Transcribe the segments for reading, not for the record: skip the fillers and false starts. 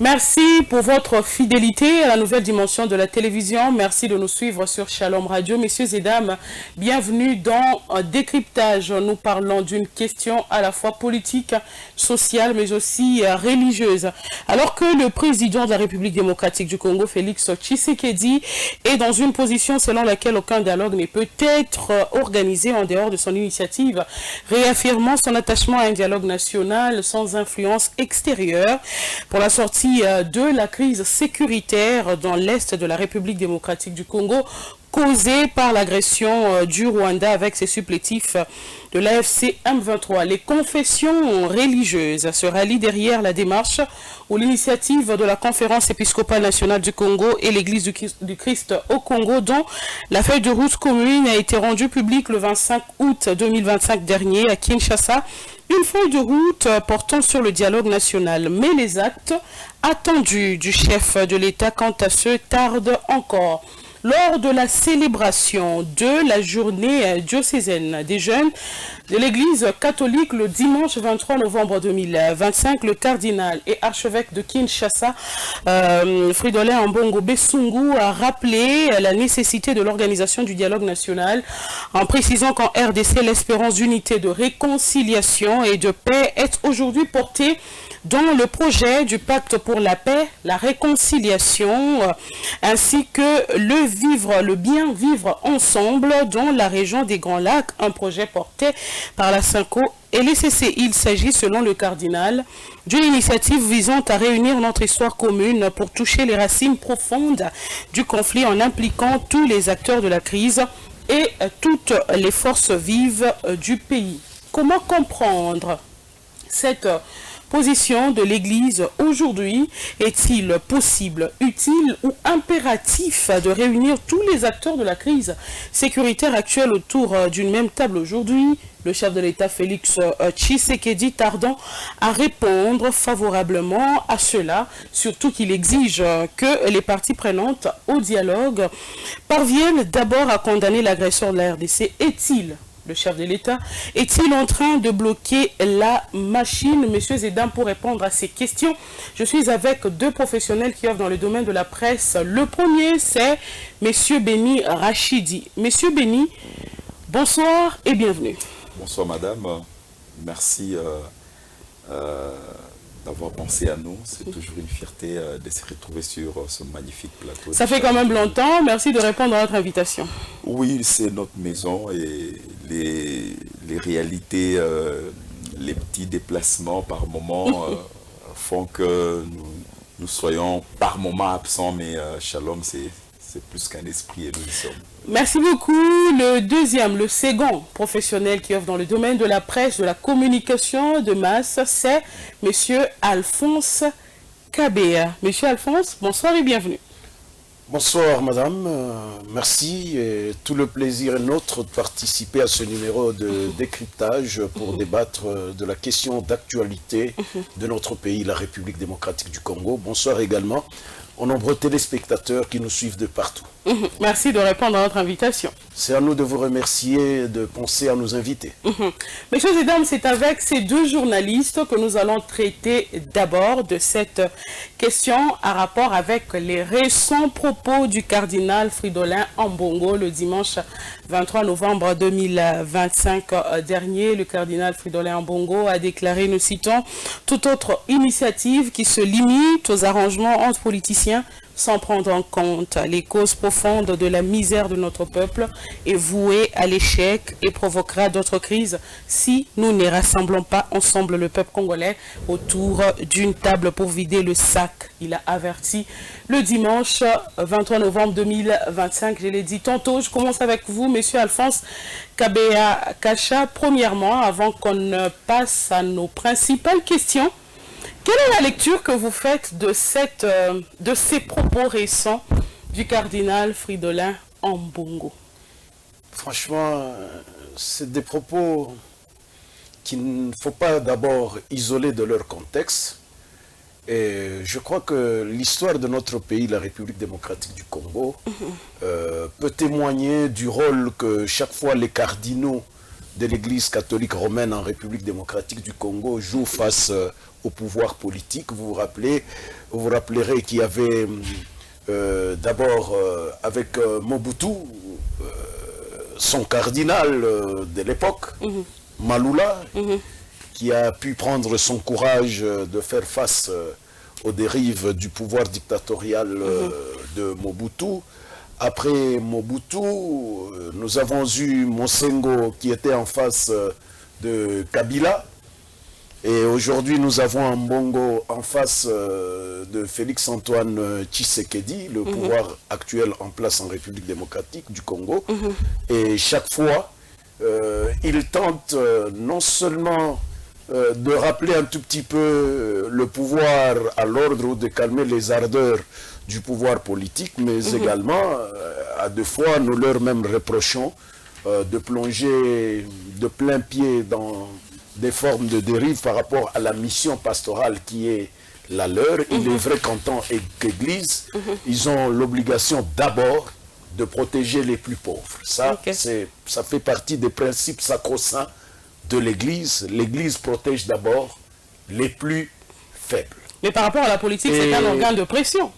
Merci pour votre fidélité à la nouvelle dimension de la télévision. Merci de nous suivre sur Shalom Radio. Messieurs et dames, bienvenue dans un décryptage. Nous parlons d'une question à la fois politique, sociale, mais aussi religieuse. Alors que le président de la République démocratique du Congo, Félix Tshisekedi, est dans une position selon laquelle aucun dialogue ne peut être organisé en dehors de son initiative, réaffirmant son attachement à un dialogue national sans influence extérieure pour la sortie de la crise sécuritaire dans l'est de la République démocratique du Congo, causée par l'agression du Rwanda avec ses supplétifs de l'AFC M23. Les confessions religieuses se rallient derrière la démarche ou l'initiative de la Conférence épiscopale nationale du Congo et l'Église du Christ au Congo, dont la feuille de route commune a été rendue publique le 25 août 2025 dernier à Kinshasa. Une feuille de route portant sur le dialogue national, mais les actes attendus du chef de l'État quant à ce tardent encore. Lors de la célébration de la journée diocésaine des jeunes de l'Église catholique le dimanche 23 novembre 2025, le cardinal et archevêque de Kinshasa, Fridolin Ambongo Besungu, a rappelé la nécessité de l'organisation du dialogue national en précisant qu'en RDC, l'espérance d'unité, de réconciliation et de paix est aujourd'hui portée dans le projet du pacte pour la paix, la réconciliation, ainsi que le bien vivre ensemble dans la région des Grands Lacs, un projet porté par la SYNCO et l'ECC. Il s'agit, selon le cardinal, d'une initiative visant à réunir notre histoire commune pour toucher les racines profondes du conflit en impliquant tous les acteurs de la crise et toutes les forces vives du pays. Comment comprendre cette position de l'Église aujourd'hui? Est-il possible, utile ou impératif de réunir tous les acteurs de la crise sécuritaire actuelle autour d'une même table aujourd'hui? Le chef de l'État Félix Tshisekedi tardant à répondre favorablement à cela, surtout qu'il exige que les parties prenantes au dialogue parviennent d'abord à condamner l'agression de la RDC. Le chef de l'État est-il en train de bloquer la machine? Messieurs et dames, pour répondre à ces questions, je suis avec deux professionnels qui œuvrent dans le domaine de la presse. Le premier, c'est Monsieur Béni Rachidi. Monsieur Béni, bonsoir et bienvenue. Bonsoir madame, merci d'avoir pensé à nous. C'est toujours une fierté de se retrouver sur ce magnifique plateau. Ça fait quand même longtemps, merci de répondre à notre invitation. Oui, c'est notre maison et les réalités, les petits déplacements par moment font que nous soyons par moment absents, mais Shalom, c'est plus qu'un esprit et nous y sommes. Merci beaucoup. Le second professionnel qui œuvre dans le domaine de la presse, de la communication de masse, c'est Monsieur Alphonse Kabea. Monsieur Alphonse, bonsoir et bienvenue. Bonsoir madame, merci. Et tout le plaisir est nôtre de participer à ce numéro de décryptage pour débattre de la question d'actualité de notre pays, la République démocratique du Congo. Bonsoir également aux nombreux téléspectateurs qui nous suivent de partout. Merci de répondre à notre invitation. C'est à nous de vous remercier de penser à nous inviter. Messieurs et dames, c'est avec ces deux journalistes que nous allons traiter d'abord de cette question à rapport avec les récents propos du cardinal Fridolin Ambongo le dimanche 23 novembre 2025 dernier. Le cardinal Fridolin Ambongo a déclaré, nous citons, « Toute autre initiative qui se limite aux arrangements entre politiciens sans prendre en compte les causes profondes de la misère de notre peuple est vouée à l'échec et provoquera d'autres crises si nous ne rassemblons pas ensemble le peuple congolais autour d'une table pour vider le sac. » Il a averti le dimanche 23 novembre 2025. Je l'ai dit tantôt. Je commence avec vous, Monsieur Alphonse Kabea Kacha. Premièrement, avant qu'on ne passe à nos principales questions, quelle est la lecture que vous faites de ces propos récents du cardinal Fridolin Ambongo? Franchement, c'est des propos qu'il ne faut pas d'abord isoler de leur contexte. Et je crois que l'histoire de notre pays, la République démocratique du Congo, peut témoigner du rôle que chaque fois les cardinaux de l'Église catholique romaine en République démocratique du Congo joue face au pouvoir politique. Vous vous rappellerez qu'il y avait d'abord avec Mobutu, son cardinal de l'époque, Malula, qui a pu prendre son courage de faire face aux dérives du pouvoir dictatorial de Mobutu. Après Mobutu, nous avons eu Monsengo qui était en face de Kabila. Et aujourd'hui, nous avons un Mbongo en face de Félix-Antoine Tshisekedi, le pouvoir actuel en place en République démocratique du Congo. Et chaque fois, il tente non seulement de rappeler un tout petit peu le pouvoir à l'ordre ou de calmer les ardeurs du pouvoir politique, mais également, à deux fois, nous leur même reprochons de plonger de plein pied dans des formes de dérive par rapport à la mission pastorale qui est la leur. Il est vrai qu'en tant qu'Église, ils ont l'obligation d'abord de protéger les plus pauvres. Ça, ça fait partie des principes sacro-saints de l'Église. L'Église protège d'abord les plus faibles. Mais par rapport à la politique, c'est un organe de pression.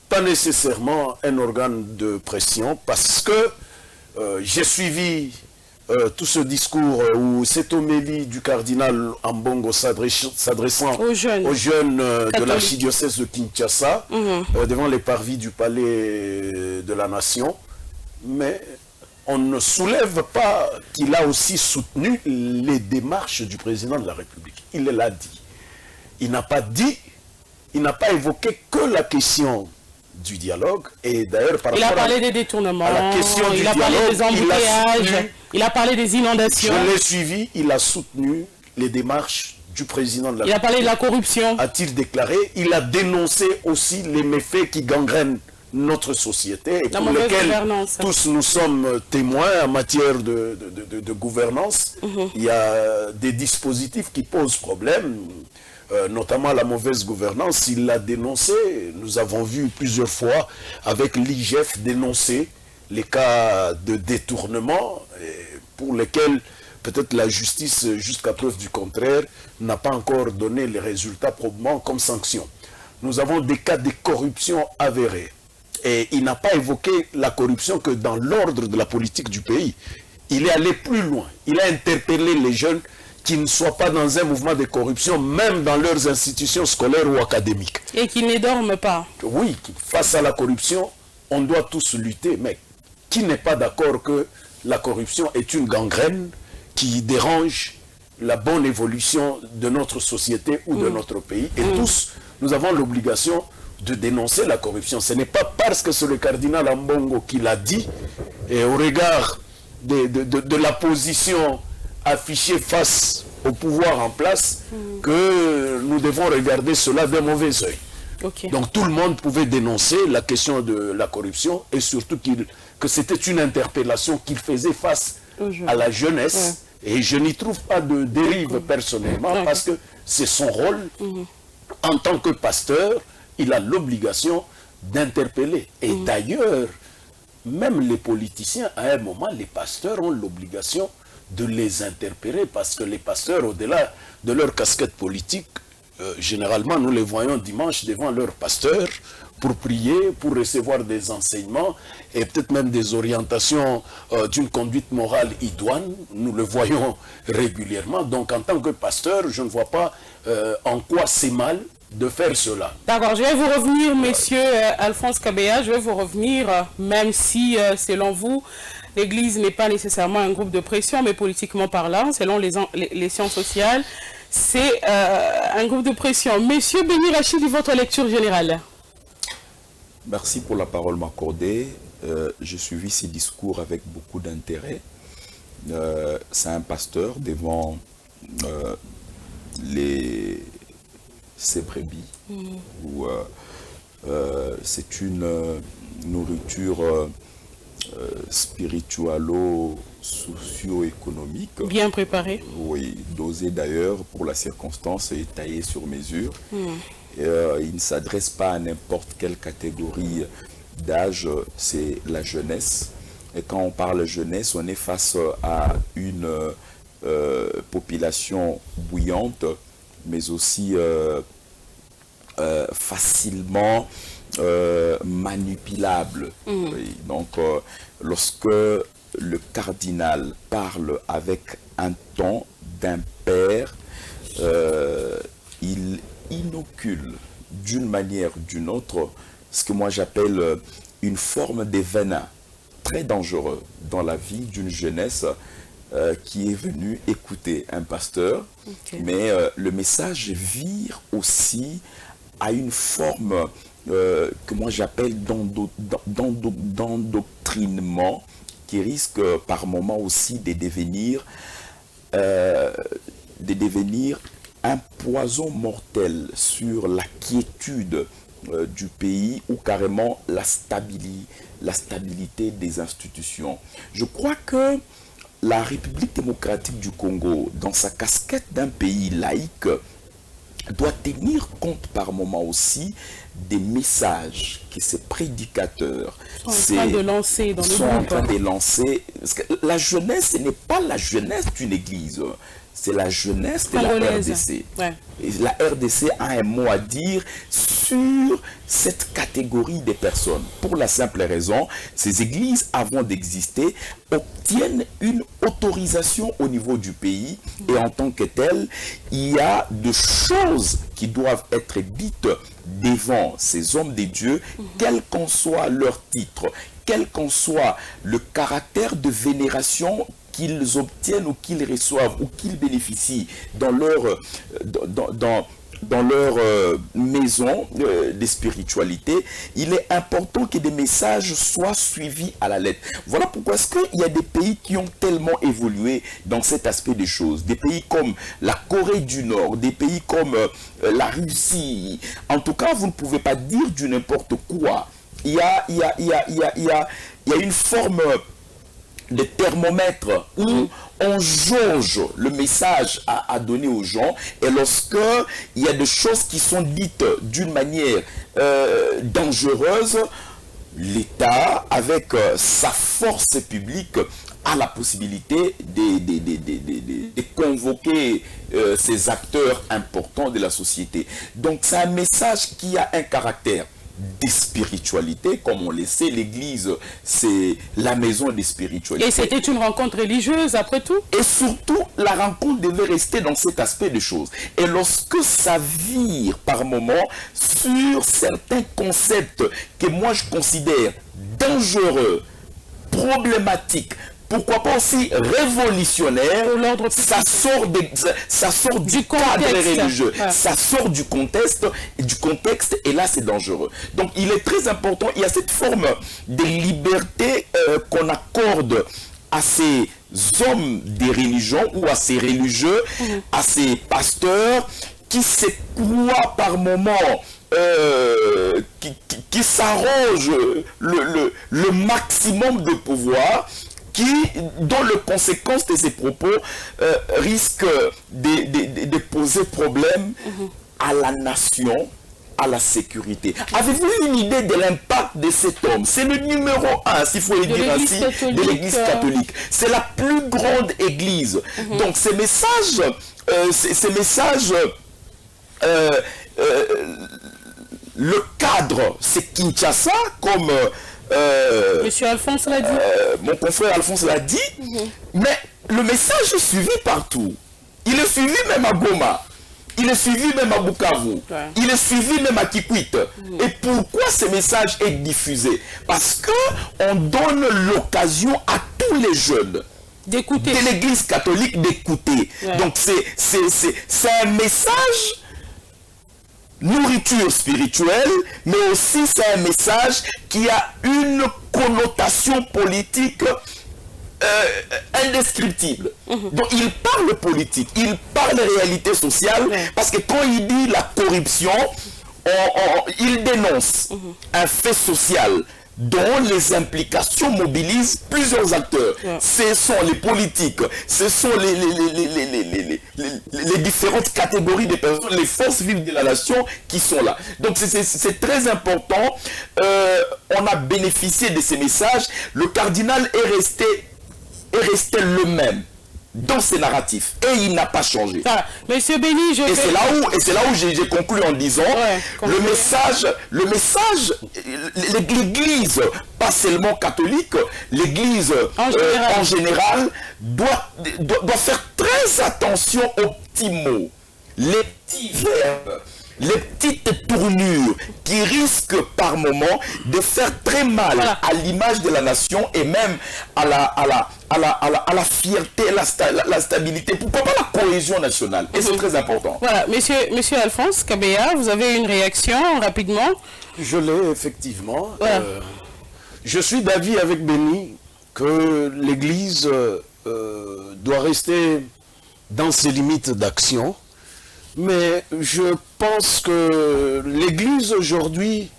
Pas nécessairement un organe de pression, parce que j'ai suivi tout ce discours ou cette homélie du cardinal Ambongo s'adressant aux jeunes de l'archidiocèse de Kinshasa devant les parvis du palais de la Nation. Mais on ne soulève pas qu'il a aussi soutenu les démarches du président de la République. Il l'a dit. Il n'a pas dit, il n'a pas évoqué que la question du dialogue. Et d'ailleurs, par il a parlé des détournements, à la question il a parlé des embouteillages, il a parlé des inondations. Je l'ai suivi, il a soutenu les démarches du président de la République. Il a parlé de la corruption. A-t-il déclaré. Il a dénoncé aussi les méfaits qui gangrènent notre société et pour lesquels tous nous sommes témoins en matière de gouvernance. Il y a des dispositifs qui posent problème, notamment la mauvaise gouvernance. Il l'a dénoncé. Nous avons vu plusieurs fois avec l'IGF dénoncer les cas de détournement pour lesquels peut-être la justice, jusqu'à preuve du contraire, n'a pas encore donné les résultats probablement comme sanction. Nous avons des cas de corruption avérés. Et il n'a pas évoqué la corruption que dans l'ordre de la politique du pays. Il est allé plus loin. Il a interpellé les jeunes qui ne soient pas dans un mouvement de corruption, même dans leurs institutions scolaires ou académiques. Et qui ne dorment pas. Oui, face à la corruption, on doit tous lutter. Mais qui n'est pas d'accord que la corruption est une gangrène qui dérange la bonne évolution de notre société ou de notre pays? Et tous, nous avons l'obligation de dénoncer la corruption. Ce n'est pas parce que c'est le cardinal Ambongo qui l'a dit, et au regard de la position affichée face au pouvoir en place, que nous devons regarder cela d'un mauvais œil. Donc tout le monde pouvait dénoncer la question de la corruption, et surtout que c'était une interpellation qu'il faisait face à la jeunesse. Et je n'y trouve pas de dérive personnellement, parce que c'est son rôle en tant que pasteur. Il a l'obligation d'interpeller. Et d'ailleurs, même les politiciens, à un moment, les pasteurs ont l'obligation de les interpeller, parce que les pasteurs, au-delà de leur casquette politique, généralement, nous les voyons dimanche devant leur pasteur pour prier, pour recevoir des enseignements et peut-être même des orientations d'une conduite morale idoine. Nous le voyons régulièrement. Donc, en tant que pasteur, je ne vois pas en quoi c'est mal de faire cela. D'accord, je vais vous revenir, monsieur Alphonse Kabea, je vais vous revenir, même si, selon vous, l'Église n'est pas nécessairement un groupe de pression, mais politiquement parlant, selon les sciences sociales, c'est un groupe de pression. Monsieur Béni Rachid, votre lecture générale. Merci pour la parole m'accordée. J'ai suivi ces discours avec beaucoup d'intérêt. C'est un pasteur devant ses brebis, où c'est une nourriture spiritualo-socio-économique. Bien préparée. Oui, dosée d'ailleurs pour la circonstance et taillée sur mesure. Il ne s'adresse pas à n'importe quelle catégorie d'âge, c'est la jeunesse. Et quand on parle jeunesse, on est face à une population bouillante, mais aussi facilement manipulable. Oui, donc, lorsque le cardinal parle avec un ton d'un père, il inocule d'une manière ou d'une autre ce que moi j'appelle une forme de venin très dangereux dans la vie d'une jeunesse qui est venue écouter un pasteur. Mais le message vire aussi à une forme que moi j'appelle d'endoctrinement, qui risque par moment aussi de devenir un poison mortel sur la quiétude du pays, ou carrément la stabilité des institutions. Je crois que la République démocratique du Congo, dans sa casquette d'un pays laïque, doit tenir compte par moment aussi des messages que ces prédicateurs sont en train de lancer dans le sont en train de lancer. Parce que la jeunesse, ce n'est pas la jeunesse d'une église, c'est la jeunesse de la RDC. Ouais. Et la RDC a un mot à dire sur cette catégorie de personnes. Pour la simple raison, ces églises, avant d'exister, obtiennent une autorisation au niveau du pays. Et en tant que telles, il y a des choses qui doivent être dites devant ces hommes de Dieu, quel qu'en soit leur titre, quel qu'en soit le caractère de vénération qu'ils obtiennent ou qu'ils reçoivent ou qu'ils bénéficient dans leur, dans leur maison de spiritualité. Il est important que des messages soient suivis à la lettre. Voilà pourquoi est-ce qu'il y a des pays qui ont tellement évolué dans cet aspect des choses. Des pays comme la Corée du Nord, des pays comme la Russie. En tout cas, vous ne pouvez pas dire du n'importe quoi. Il y a une forme de thermomètre où on jauge le message à donner aux gens, et lorsque il y a des choses qui sont dites d'une manière dangereuse, l'État, avec sa force publique, a la possibilité de convoquer ces acteurs importants de la société. Donc c'est un message qui a un caractère des spiritualités, comme on le sait, l'église c'est la maison des spiritualités. Et c'était une rencontre religieuse après tout. Et surtout, la rencontre devait rester dans cet aspect des choses. Et lorsque ça vire par moment sur certains concepts que moi je considère dangereux, problématiques, pourquoi pas aussi révolutionnaire, ça sort du cadre religieux, ça sort du contexte, et là c'est dangereux. Donc il est très important, il y a cette forme de liberté qu'on accorde à ces hommes des religions ou à ces religieux, à ces pasteurs qui se croient par moment qui s'arrogent le maximum de pouvoir, dont les conséquences de ces propos risquent de poser problème à la nation, à la sécurité. Avez-vous une idée de l'impact de cet homme? C'est le numéro 1, s'il faut le dire ainsi, de l'église catholique. C'est la plus grande église. Donc ces messages, le cadre, c'est Kinshasa, comme Monsieur Alphonse l'a dit. Mon confrère Alphonse l'a dit, mais le message est suivi partout. Il est suivi même à Goma. Il est suivi même à Bukavu. Il est suivi même à Kikwit. Et pourquoi ce message est diffusé? Parce qu'on donne l'occasion à tous les jeunes d'écouter, de l'église catholique, d'écouter. Donc c'est un message nourriture spirituelle, mais aussi c'est un message qui a une connotation politique indescriptible. Donc il parle politique, il parle réalité sociale, parce que quand il dit la corruption, il dénonce un fait social dont les implications mobilisent plusieurs acteurs. Ce sont les politiques, ce sont les différentes catégories de personnes, les forces vives de la nation qui sont là. Donc c'est très important. On a bénéficié de ces messages. Le cardinal est resté le même dans ses narratifs et il n'a pas changé. Ah, Monsieur Béni, et c'est là où j'ai conclu en disant le message, l'Église, pas seulement catholique, l'Église en général doit faire très attention aux petits mots, les petits verbes, les petites tournures qui risquent par moment de faire très mal à l'image de la nation et même à la fierté, la stabilité, pourquoi pas la cohésion nationale. Et c'est très important. Voilà, monsieur Alphonse Kabea, vous avez une réaction rapidement? Je l'ai effectivement. Voilà. Je suis d'avis avec Béni que l'Église doit rester dans ses limites d'action. Mais je pense que l'Église aujourd'hui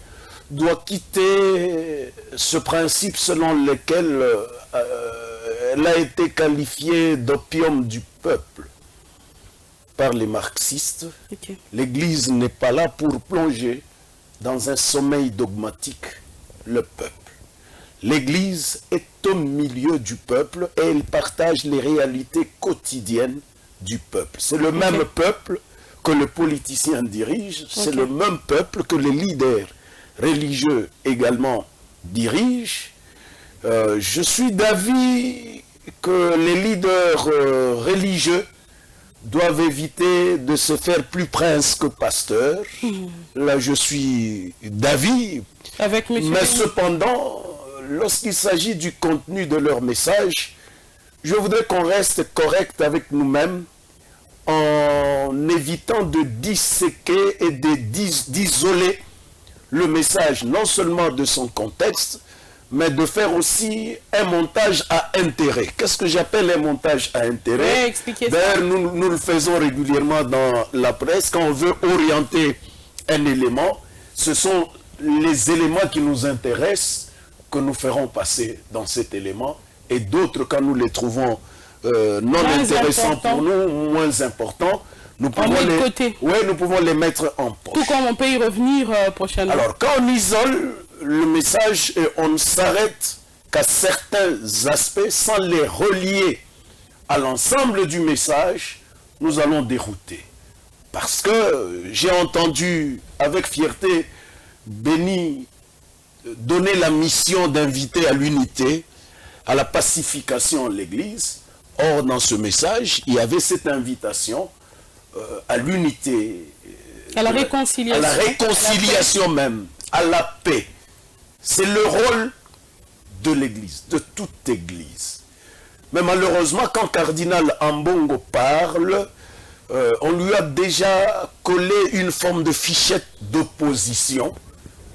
doit quitter ce principe selon lequel elle a été qualifiée d'opium du peuple par les marxistes. Okay. L'Église n'est pas là pour plonger dans un sommeil dogmatique le peuple. L'Église est au milieu du peuple et elle partage les réalités quotidiennes du peuple. C'est le même peuple que le politicien dirige, c'est le même peuple que les leaders religieux également dirigent. Je suis d'avis que les leaders religieux doivent éviter de se faire plus prince que pasteur. Là, je suis d'avis. Mais cependant, lorsqu'il s'agit du contenu de leur message, je voudrais qu'on reste correct avec nous-mêmes, en évitant de disséquer et d'isoler le message, non seulement de son contexte, mais de faire aussi un montage à intérêt. Qu'est-ce que j'appelle un montage à intérêt? D'ailleurs, nous le faisons régulièrement dans la presse. Quand on veut orienter un élément, ce sont les éléments qui nous intéressent que nous ferons passer dans cet élément, et d'autres, quand nous les trouvons non intéressants pour nous, moins importants, nous pouvons les mettre en poche. Tout comme on peut y revenir prochainement. Alors, quand on isole le message et on ne s'arrête qu'à certains aspects sans les relier à l'ensemble du message, nous allons dérouter. Parce que j'ai entendu avec fierté Béni donner la mission d'inviter à l'unité, à la pacification de l'Église. Or, dans ce message, il y avait cette invitation à l'unité, à la réconciliation, même, à la paix. C'est le rôle de l'Église, de toute Église. Mais malheureusement, quand Cardinal Ambongo parle, on lui a déjà collé une forme de fichette d'opposition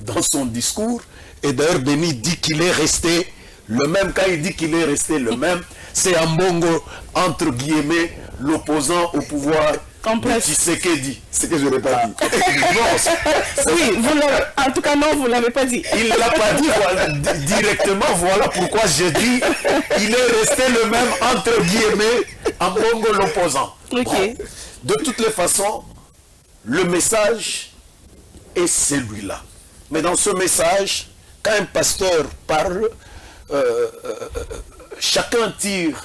dans son discours. Et d'ailleurs, Béni dit qu'il est resté le même. Quand il dit qu'il est resté le même, c'est Ambongo, entre guillemets, l'opposant au pouvoir de Tshisekedi. C'est ce que je n'ai pas dit. Oui, en tout cas, non, vous ne l'avez pas dit. Il ne l'a pas dit directement. Voilà pourquoi j'ai dit il est resté le même, entre guillemets, Ambongo, l'opposant. Okay. Bon, de toutes les façons, le message est celui-là. Mais dans ce message, quand un pasteur parle, chacun tire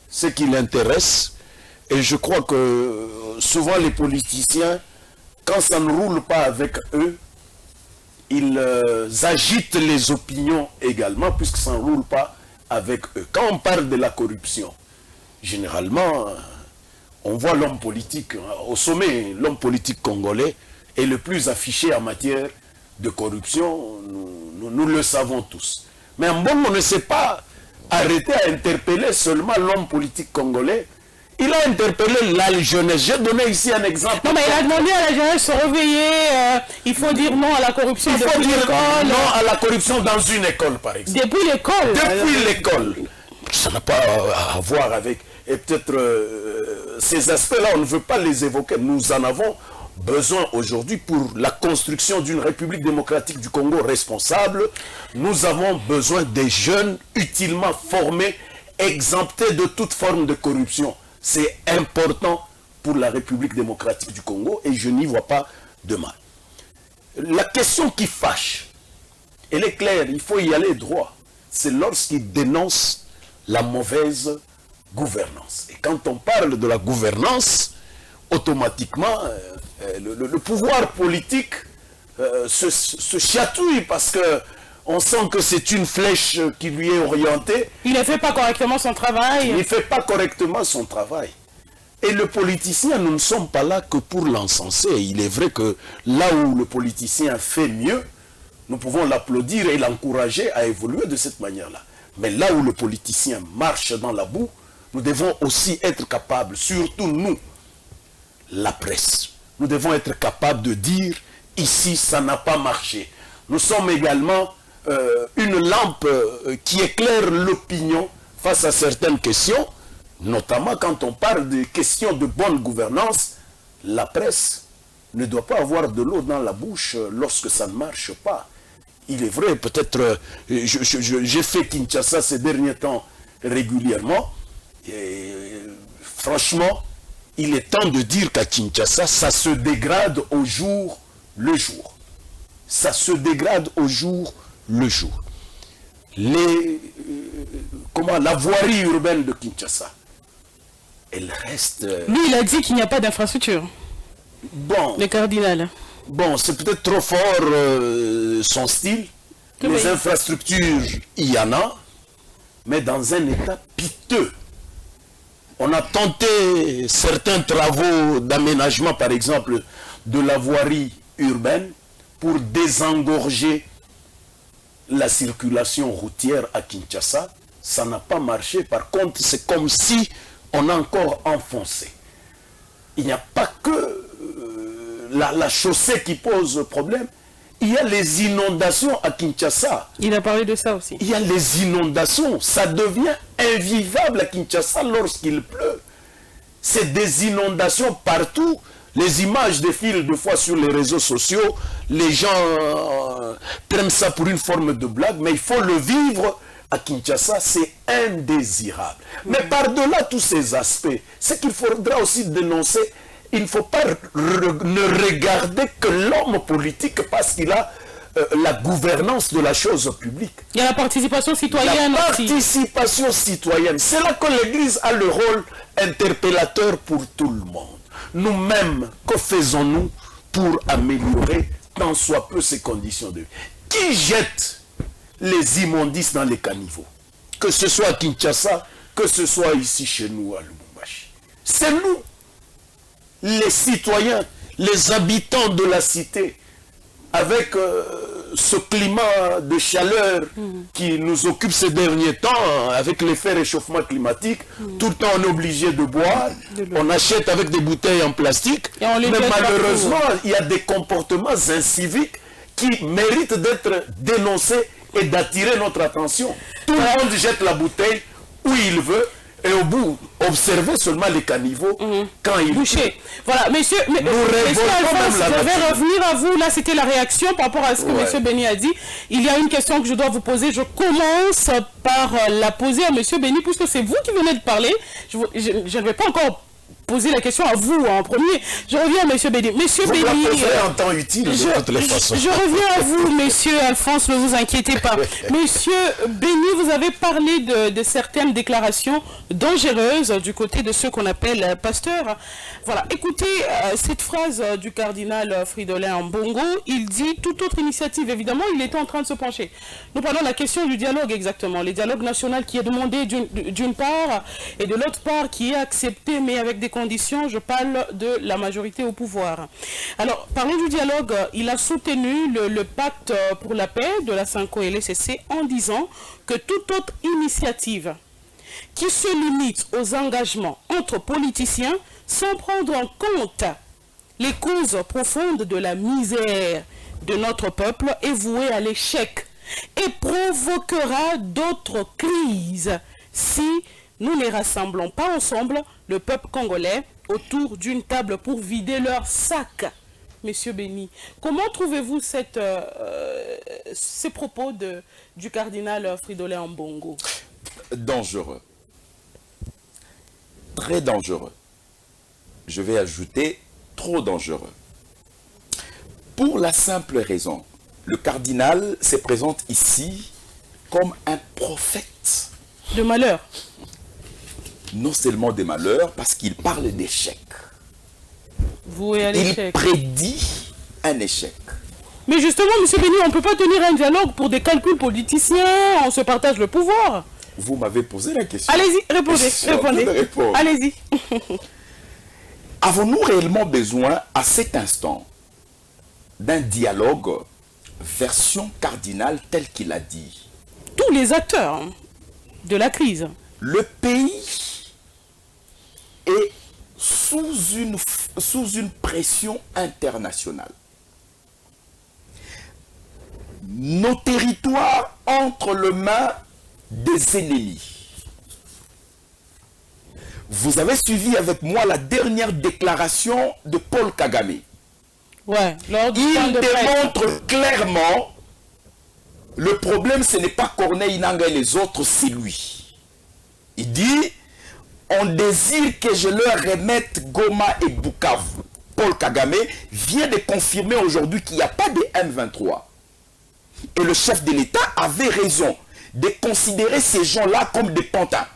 ce qui l'intéresse, et je crois que souvent les politiciens, quand ça ne roule pas avec eux, ils agitent les opinions également, puisque ça ne roule pas avec eux. Quand on parle de la corruption, généralement, on voit l'homme politique au sommet. L'homme politique congolais est le plus affiché en matière de corruption, nous le savons tous. Mais Mbongo ne s'est pas arrêté à interpeller seulement l'homme politique congolais. Il a interpellé la jeunesse. J'ai donné ici un exemple. Non, mais il a demandé à la jeunesse de se réveiller. Il faut dire non à la corruption depuis l'école. Non à la corruption dans une école, par exemple. Depuis l'école. Depuis l'école. Ça n'a pas à voir avec... Et peut-être ces aspects-là, on ne veut pas les évoquer. Nous en avons besoin aujourd'hui pour la construction d'une République démocratique du Congo responsable. Nous avons besoin des jeunes utilement formés, exemptés de toute forme de corruption. C'est important pour la République démocratique du Congo et je n'y vois pas de mal. La question qui fâche, elle est claire, il faut y aller droit. C'est lorsqu'il dénonce la mauvaise gouvernance. Et quand on parle de la gouvernance, automatiquement, le pouvoir politique se chatouille parce que on sent que c'est une flèche qui lui est orientée. Il ne fait pas correctement son travail. Il ne fait pas correctement son travail. Et le politicien, nous ne sommes pas là que pour l'encenser. Il est vrai que là où le politicien fait mieux, nous pouvons l'applaudir et l'encourager à évoluer de cette manière-là. Mais là où le politicien marche dans la boue, nous devons aussi être capables, surtout nous, la presse. Nous devons être capables de dire, ici, ça n'a pas marché. Nous sommes également une lampe qui éclaire l'opinion face à certaines questions, notamment quand on parle de questions de bonne gouvernance. La presse ne doit pas avoir de l'eau dans la bouche lorsque ça ne marche pas. Il est vrai, peut-être, j'ai fait Kinshasa ces derniers temps régulièrement, et franchement, il est temps de dire qu'à Kinshasa, ça se dégrade au jour le jour. Ça se dégrade au jour le jour. La voirie urbaine de Kinshasa, elle reste... Lui, il a dit qu'il n'y a pas d'infrastructure. Bon. Le cardinal. Bon, c'est peut-être trop fort son style. Les infrastructures, il y en a, mais dans un état piteux. On a tenté certains travaux d'aménagement, par exemple, de la voirie urbaine pour désengorger la circulation routière à Kinshasa. Ça n'a pas marché. Par contre, c'est comme si on a encore enfoncé. Il n'y a pas que la chaussée qui pose problème. Il y a les inondations à Kinshasa. Il a parlé de ça aussi. Il y a les inondations. Ça devient invivable à Kinshasa lorsqu'il pleut. C'est des inondations partout. Les images défilent deux fois sur les réseaux sociaux. Les gens prennent ça pour une forme de blague, mais il faut le vivre à Kinshasa. C'est indésirable. Mais par-delà tous ces aspects, ce qu'il faudra aussi dénoncer, il ne faut pas ne regarder que l'homme politique parce qu'il a la gouvernance de la chose publique. Il y a la participation citoyenne La aussi. participation citoyenne. C'est là que l'Église a le rôle interpellateur pour tout le monde. Nous-mêmes, que faisons-nous pour améliorer tant soit peu ces conditions de vie? Qui jette les immondices dans les caniveaux? Que ce soit à Kinshasa, que ce soit ici chez nous à Lubumbashi. C'est nous, les citoyens, les habitants de la cité, avec ce climat de chaleur qui nous occupe ces derniers temps, avec l'effet réchauffement climatique, tout le temps on est obligé de boire, on achète avec des bouteilles en plastique, mais malheureusement, il y a des comportements inciviques qui méritent d'être dénoncés et d'attirer notre attention. Tout le monde jette la bouteille où il veut, et au bout, observez seulement les caniveaux quand il bouché. Voilà, monsieur Alphonse, je vais revenir à vous. Là, c'était la réaction par rapport à ce que monsieur Béni a dit. Il y a une question que je dois vous poser. Je commence par la poser à monsieur Béni, puisque c'est vous qui venez de parler. Je ne vais pas encore poser la question à vous en premier. Je reviens à monsieur Béni. Monsieur Béni, en temps utile de toutes les façons. Je reviens à vous, monsieur Alphonse, ne vous inquiétez pas. Monsieur Béni, vous avez parlé de certaines déclarations dangereuses du côté de ceux qu'on appelle pasteurs. Voilà, écoutez cette phrase du cardinal Fridolin Ambongo. Il dit, toute autre initiative, évidemment, il était en train de se pencher. Nous parlons de la question du dialogue exactement. Le dialogue national qui est demandé d'une part, et de l'autre part qui est accepté, mais avec des conditions, je parle de la majorité au pouvoir. Alors, parlant du dialogue, il a soutenu le pacte pour la paix de la Sanko et l'ECC en disant que toute autre initiative qui se limite aux engagements entre politiciens sans prendre en compte les causes profondes de la misère de notre peuple est vouée à l'échec et provoquera d'autres crises si nous ne rassemblons pas ensemble le peuple congolais autour d'une table pour vider leur sac Monsieur Béni, comment trouvez-vous ces propos du cardinal Fridolin Ambongo? Dangereux. Très dangereux. Je vais ajouter trop dangereux. Pour la simple raison, le cardinal se présente ici comme un prophète. De malheur. Non seulement des malheurs, parce qu'il parle d'échec. Voué à l'échec. Il prédit un échec. Mais justement, monsieur Béni, on ne peut pas tenir un dialogue pour des calculs politiciens, on se partage le pouvoir. Vous m'avez posé la question. Allez-y, répondez. Allez-y. Avons-nous réellement besoin, à cet instant, d'un dialogue version cardinale tel qu'il a dit? Tous les acteurs de la crise. Le pays est sous une pression internationale. Nos territoires entrent les mains des ennemis. Vous avez suivi avec moi la dernière déclaration de Paul Kagame. Ouais, il démontre clairement le problème, ce n'est pas Corneille Nangaa et les autres, c'est lui. Il dit, on désire que je leur remette Goma et Bukavu. Paul Kagame vient de confirmer aujourd'hui qu'il n'y a pas de M23. Et le chef de l'État avait raison de considérer ces gens-là comme des pantins.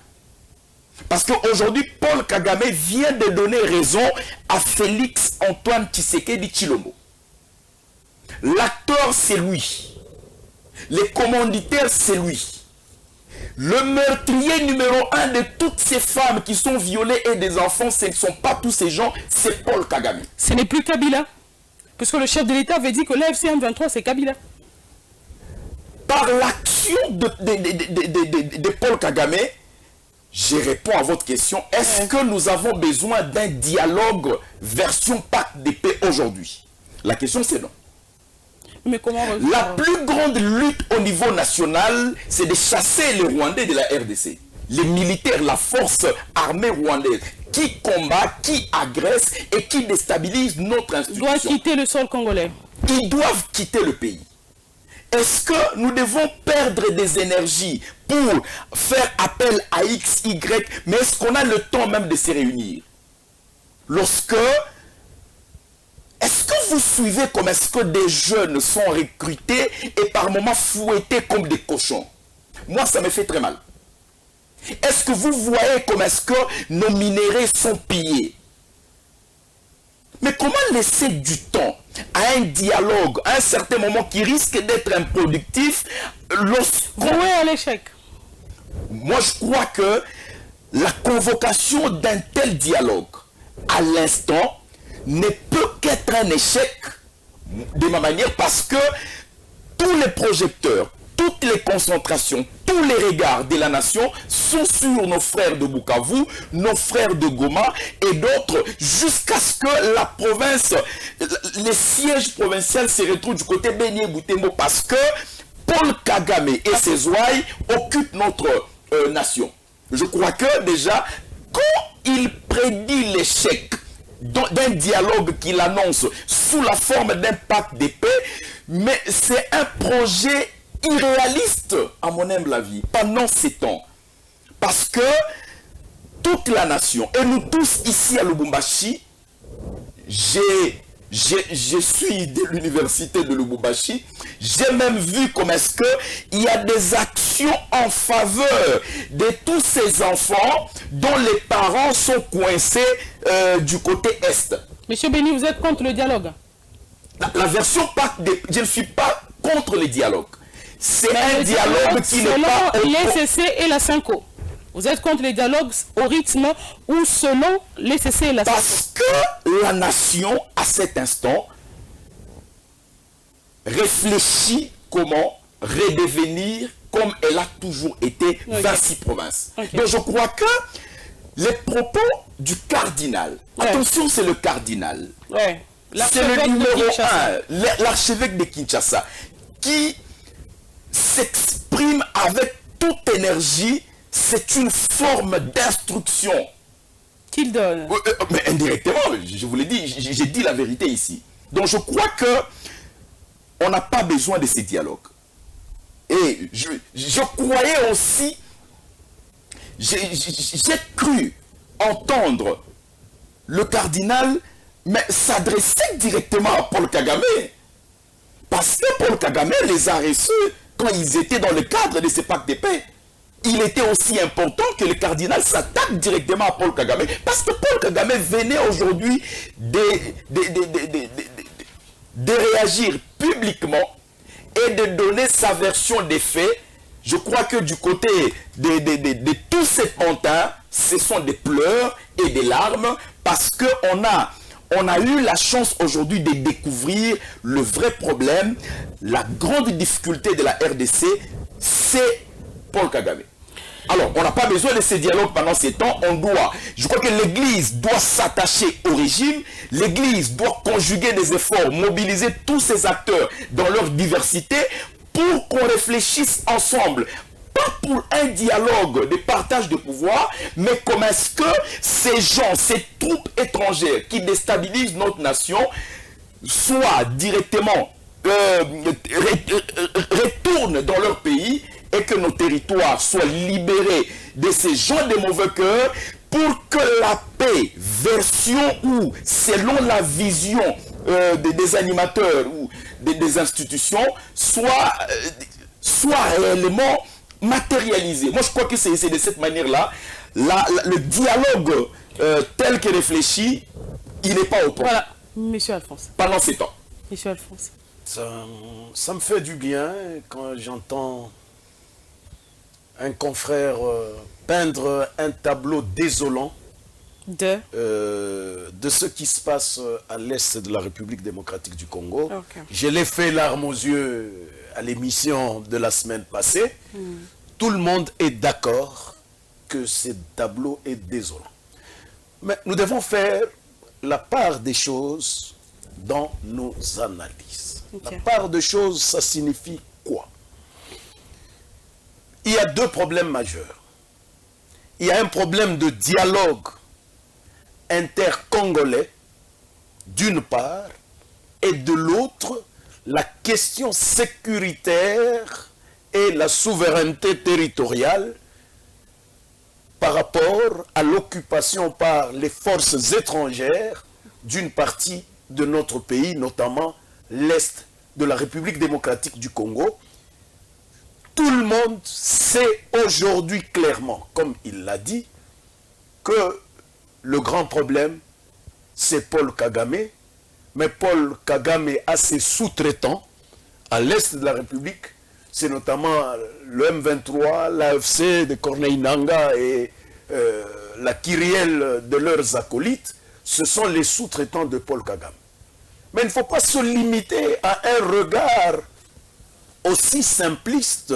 Parce qu'aujourd'hui, Paul Kagame vient de donner raison à Félix Antoine Tshisekedi Tshilombo. L'acteur, c'est lui. Les commanditaires, c'est lui. Le meurtrier numéro 1 de toutes ces femmes qui sont violées et des enfants, ce ne sont pas tous ces gens, c'est Paul Kagame. Ce n'est plus Kabila. Puisque le chef de l'État avait dit que l'AFC M23, c'est Kabila. Par l'action de Paul Kagame, je réponds à votre question. Est-ce que nous avons besoin d'un dialogue version pacte de paix aujourd'hui? La question, c'est non. Mais comment la plus grande lutte au niveau national, c'est de chasser les Rwandais de la RDC. Les militaires, la force armée rwandaise, qui combat, qui agresse et qui déstabilise notre institution. Doit quitter le sol congolais. Ils doivent quitter le pays. Est-ce que nous devons perdre des énergies pour faire appel à X, Y, mais est-ce qu'on a le temps même de se réunir? Est-ce que vous suivez comme est-ce que des jeunes sont recrutés et par moments fouettés comme des cochons? Moi, ça me fait très mal. Est-ce que vous voyez comme est-ce que nos minéraux sont pillés? Mais comment laisser du temps à un dialogue, à un certain moment qui risque d'être improductif voué à l'échec? Moi, je crois que la convocation d'un tel dialogue, à l'instant, ne peut qu'être un échec de ma manière parce que tous les projecteurs, toutes les concentrations, tous les regards de la nation sont sur nos frères de Bukavu, nos frères de Goma et d'autres jusqu'à ce que la province, les sièges provinciaux se retrouvent du côté Béni Boutembo parce que Paul Kagame et ses ouailles occupent notre nation. Je crois que déjà, quand il prédit l'échec d'un dialogue qu'il annonce sous la forme d'un pacte de paix, mais c'est un projet irréaliste, à mon humble avis, pendant ces temps. Parce que toute la nation, et nous tous ici à Lubumbashi, je suis de l'université de Lubumbashi, j'ai même vu comment est-ce qu'il y a des actions en faveur de tous ces enfants dont les parents sont coincés du côté Est. Monsieur Béni, vous êtes contre le dialogue? La version pacte je ne suis pas contre le dialogue. C'est un dialogue qui n'est pas... Selon l'ECC et la Synco. Vous êtes contre les dialogues au rythme ou selon l'ECC et la Synco? Parce que la nation, à cet instant, réfléchit comment redevenir comme elle a toujours été 26 provinces. Donc je crois que les propos du cardinal, attention, c'est le cardinal, c'est le numéro 1, l'archevêque de Kinshasa, qui s'exprime avec toute énergie. C'est une forme d'instruction qu'il donne. Mais indirectement, je vous l'ai dit, j'ai dit la vérité ici. Donc je crois que on n'a pas besoin de ces dialogues. Et je croyais aussi, j'ai cru entendre le cardinal s'adresser directement à Paul Kagame. Parce que Paul Kagame les a reçus quand ils étaient dans le cadre de ces pactes de paix. Il était aussi important que le cardinal s'attaque directement à Paul Kagame. Parce que Paul Kagame venait aujourd'hui de réagir publiquement et de donner sa version des faits. Je crois que du côté de tous ces pantins, ce sont des pleurs et des larmes parce qu'on a eu la chance aujourd'hui de découvrir le vrai problème. La grande difficulté de la RDC, c'est Paul Kagame. Alors, on n'a pas besoin de ces dialogues pendant ces temps. Je crois que l'Église doit s'attacher au régime. L'Église doit conjuguer des efforts, mobiliser tous ces acteurs dans leur diversité pour qu'on réfléchisse ensemble. Pas pour un dialogue de partage de pouvoir, mais comment est-ce que ces gens, ces troupes étrangères qui déstabilisent notre nation, soit directement retournent dans leur pays et que nos territoires soient libérés de ces gens de mauvais cœur pour que la paix, version ou selon la vision des animateurs ou des institutions, soit réellement matérialisée. Moi, je crois que c'est de cette manière-là. Le dialogue tel que réfléchi, il n'est pas au point. Voilà, Monsieur Alphonse. Pendant ces temps. Monsieur Alphonse. Ça me fait du bien quand j'entends un confrère peindre un tableau désolant de ce qui se passe à l'est de la République démocratique du Congo. Okay. Je l'ai fait larmes aux yeux à l'émission de la semaine passée. Tout le monde est d'accord que ce tableau est désolant. Mais nous devons faire la part des choses dans nos analyses. Okay. La part des choses, ça signifie quoi? Il y a deux problèmes majeurs. Il y a un problème de dialogue intercongolais, d'une part, et de l'autre, la question sécuritaire et la souveraineté territoriale par rapport à l'occupation par les forces étrangères d'une partie de notre pays, notamment l'Est de la République démocratique du Congo. Tout le monde sait aujourd'hui clairement, comme il l'a dit, que le grand problème, c'est Paul Kagame. Mais Paul Kagame a ses sous-traitants à l'est de la République. C'est notamment le M23, l'AFC de Corneille Nangaa et la Kyrielle de leurs acolytes. Ce sont les sous-traitants de Paul Kagame. Mais il ne faut pas se limiter à un regard aussi simpliste.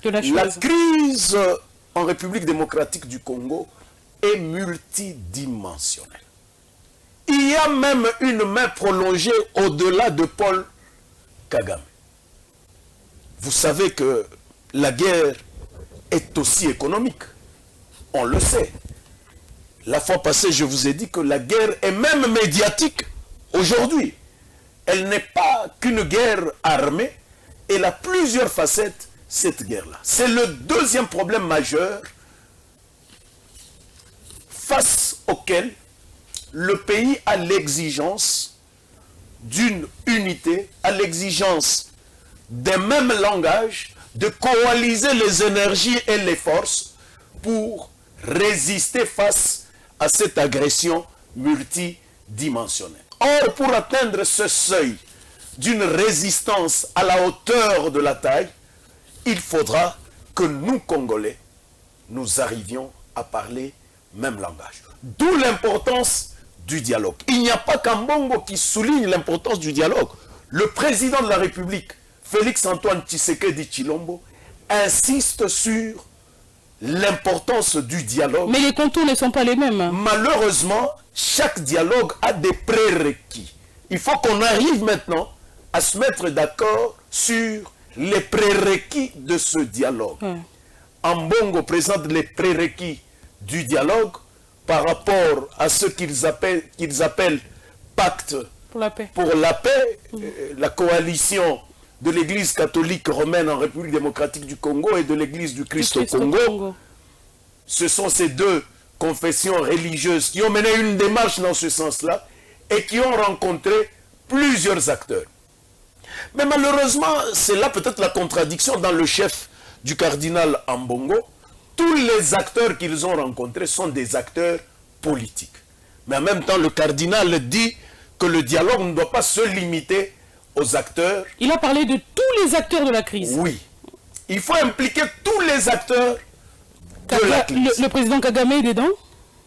La crise en République démocratique du Congo est multidimensionnelle. Il y a même une main prolongée au-delà de Paul Kagame. Vous savez que la guerre est aussi économique. On le sait. La fois passée, je vous ai dit que la guerre est même médiatique aujourd'hui. Elle n'est pas qu'une guerre armée. Elle a plusieurs facettes, cette guerre-là. C'est le deuxième problème majeur face auquel le pays a l'exigence d'une unité, a l'exigence d'un même langage, de coaliser les énergies et les forces pour résister face à cette agression multidimensionnelle. Or, pour atteindre ce seuil d'une résistance à la hauteur de la taille, il faudra que nous, Congolais, nous arrivions à parler même langage. D'où l'importance du dialogue. Il n'y a pas qu'Ambongo qui souligne l'importance du dialogue. Le président de la République, Félix-Antoine Tshisekedi Tshilombo, insiste sur l'importance du dialogue. Mais les contours ne sont pas les mêmes. Malheureusement, chaque dialogue a des prérequis. Il faut qu'on arrive maintenant à se mettre d'accord sur les prérequis de ce dialogue. Ambongo présente les prérequis du dialogue par rapport à ce qu'ils appellent pacte Pour la paix. Pour la paix, la coalition de l'Église catholique romaine en République démocratique du Congo et de l'Église du Christ au Congo. Ce sont ces deux confessions religieuses qui ont mené une démarche dans ce sens-là et qui ont rencontré plusieurs acteurs. Mais malheureusement, c'est là peut-être la contradiction dans le chef du cardinal Ambongo. Tous les acteurs qu'ils ont rencontrés sont des acteurs politiques. Mais en même temps, le cardinal dit que le dialogue ne doit pas se limiter aux acteurs. Il a parlé de tous les acteurs de la crise. Oui. Il faut impliquer tous les acteurs de la crise. Le président Kagame est dedans?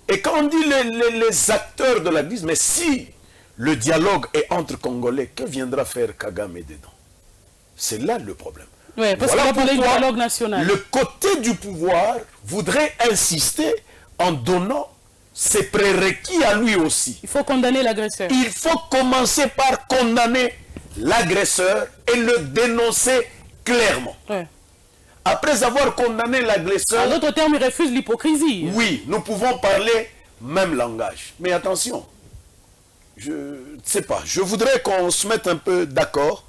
Et quand on dit les acteurs de la crise, mais si le dialogue est entre Congolais, que viendra faire Kagame dedans? C'est là le problème. Oui, parce voilà qu'il a parlé du dialogue national. Le côté du pouvoir voudrait insister en donnant ses prérequis à lui aussi. Il faut condamner l'agresseur. Il faut commencer par condamner l'agresseur et le dénoncer clairement. Ouais. Après avoir condamné l'agresseur... En d'autres termes, il refuse l'hypocrisie. Oui, nous pouvons parler même langage. Mais attention, je ne sais pas, je voudrais qu'on se mette un peu d'accord.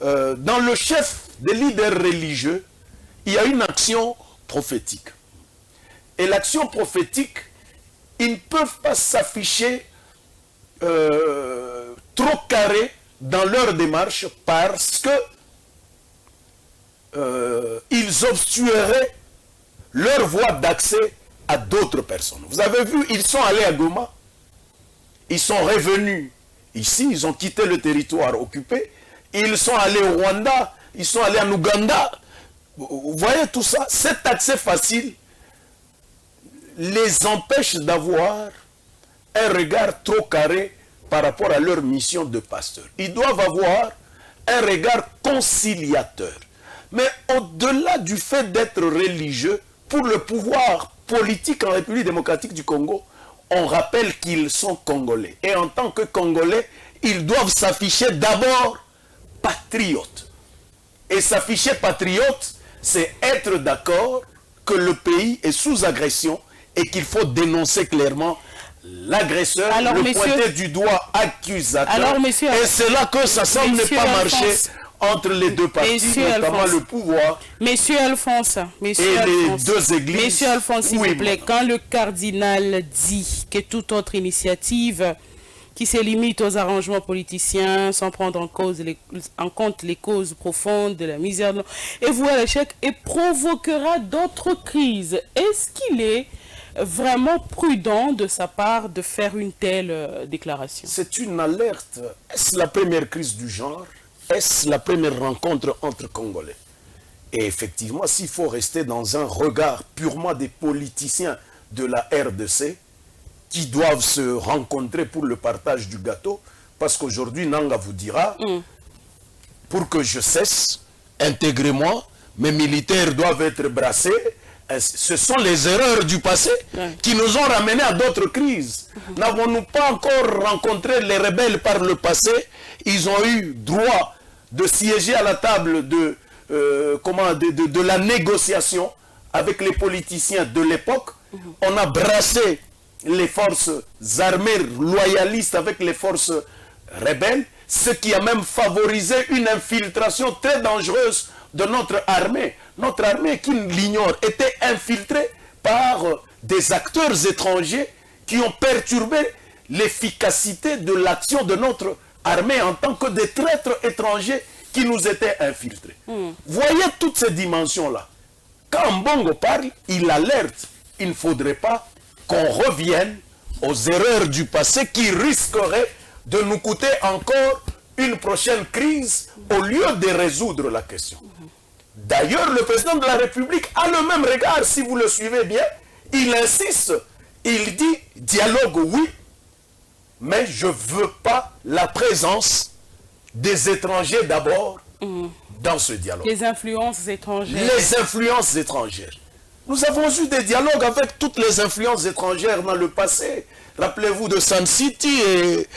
Dans le chef des leaders religieux, il y a une action prophétique. Et l'action prophétique, ils ne peuvent pas s'afficher trop carrés dans leur démarche parce que ils obstrueraient leur voie d'accès à d'autres personnes. Vous avez vu, ils sont allés à Goma, ils sont revenus ici, ils ont quitté le territoire occupé, ils sont allés au Rwanda, ils sont allés en Ouganda. Vous voyez tout ça, cet accès facile les empêche d'avoir un regard trop carré par rapport à leur mission de pasteur. Ils doivent avoir un regard conciliateur. Mais au-delà du fait d'être religieux, pour le pouvoir politique en République démocratique du Congo, on rappelle qu'ils sont Congolais. Et en tant que Congolais, ils doivent s'afficher d'abord patriotes. Et s'afficher patriote, c'est être d'accord que le pays est sous agression et qu'il faut dénoncer clairement l'agresseur, le pointer du doigt accusateur. Et c'est là que ça semble ne pas marcher entre les deux parties, notamment le pouvoir Monsieur Alphonse, et les deux églises. Monsieur Alphonse, s'il vous plaît, quand le cardinal dit que toute autre initiative qui se limite aux arrangements politiciens sans prendre en compte les causes profondes de la misère et vouer à l'échec et provoquera d'autres crises, est-ce qu'il est vraiment prudent de sa part de faire une telle déclaration? C'est une alerte. Est-ce la première crise du genre? Est-ce la première rencontre entre Congolais? Et effectivement, s'il faut rester dans un regard purement des politiciens de la RDC, qui doivent se rencontrer pour le partage du gâteau, parce qu'aujourd'hui, Nanga vous dira, pour que je cesse, intégrez-moi, mes militaires doivent être brassés. Ce sont les erreurs du passé qui nous ont ramenés à d'autres crises. N'avons-nous pas encore rencontré les rebelles par le passé? Ils ont eu droit de siéger à la table de la négociation avec les politiciens de l'époque. On a brassé les forces armées loyalistes avec les forces rebelles, ce qui a même favorisé une infiltration très dangereuse de notre armée. Notre armée, qui l'ignore, était infiltrée par des acteurs étrangers qui ont perturbé l'efficacité de l'action de notre armée en tant que des traîtres étrangers qui nous étaient infiltrés. Voyez toutes ces dimensions-là. Quand Mbongo parle, il alerte. Il ne faudrait pas qu'on revienne aux erreurs du passé qui risqueraient de nous coûter encore une prochaine crise au lieu de résoudre la question. D'ailleurs, le président de la République a le même regard, si vous le suivez bien. Il insiste, il dit dialogue oui, mais je ne veux pas la présence des étrangers d'abord dans ce dialogue. Les influences étrangères. Les influences étrangères. Nous avons eu des dialogues avec toutes les influences étrangères dans le passé. Rappelez-vous de Sun City et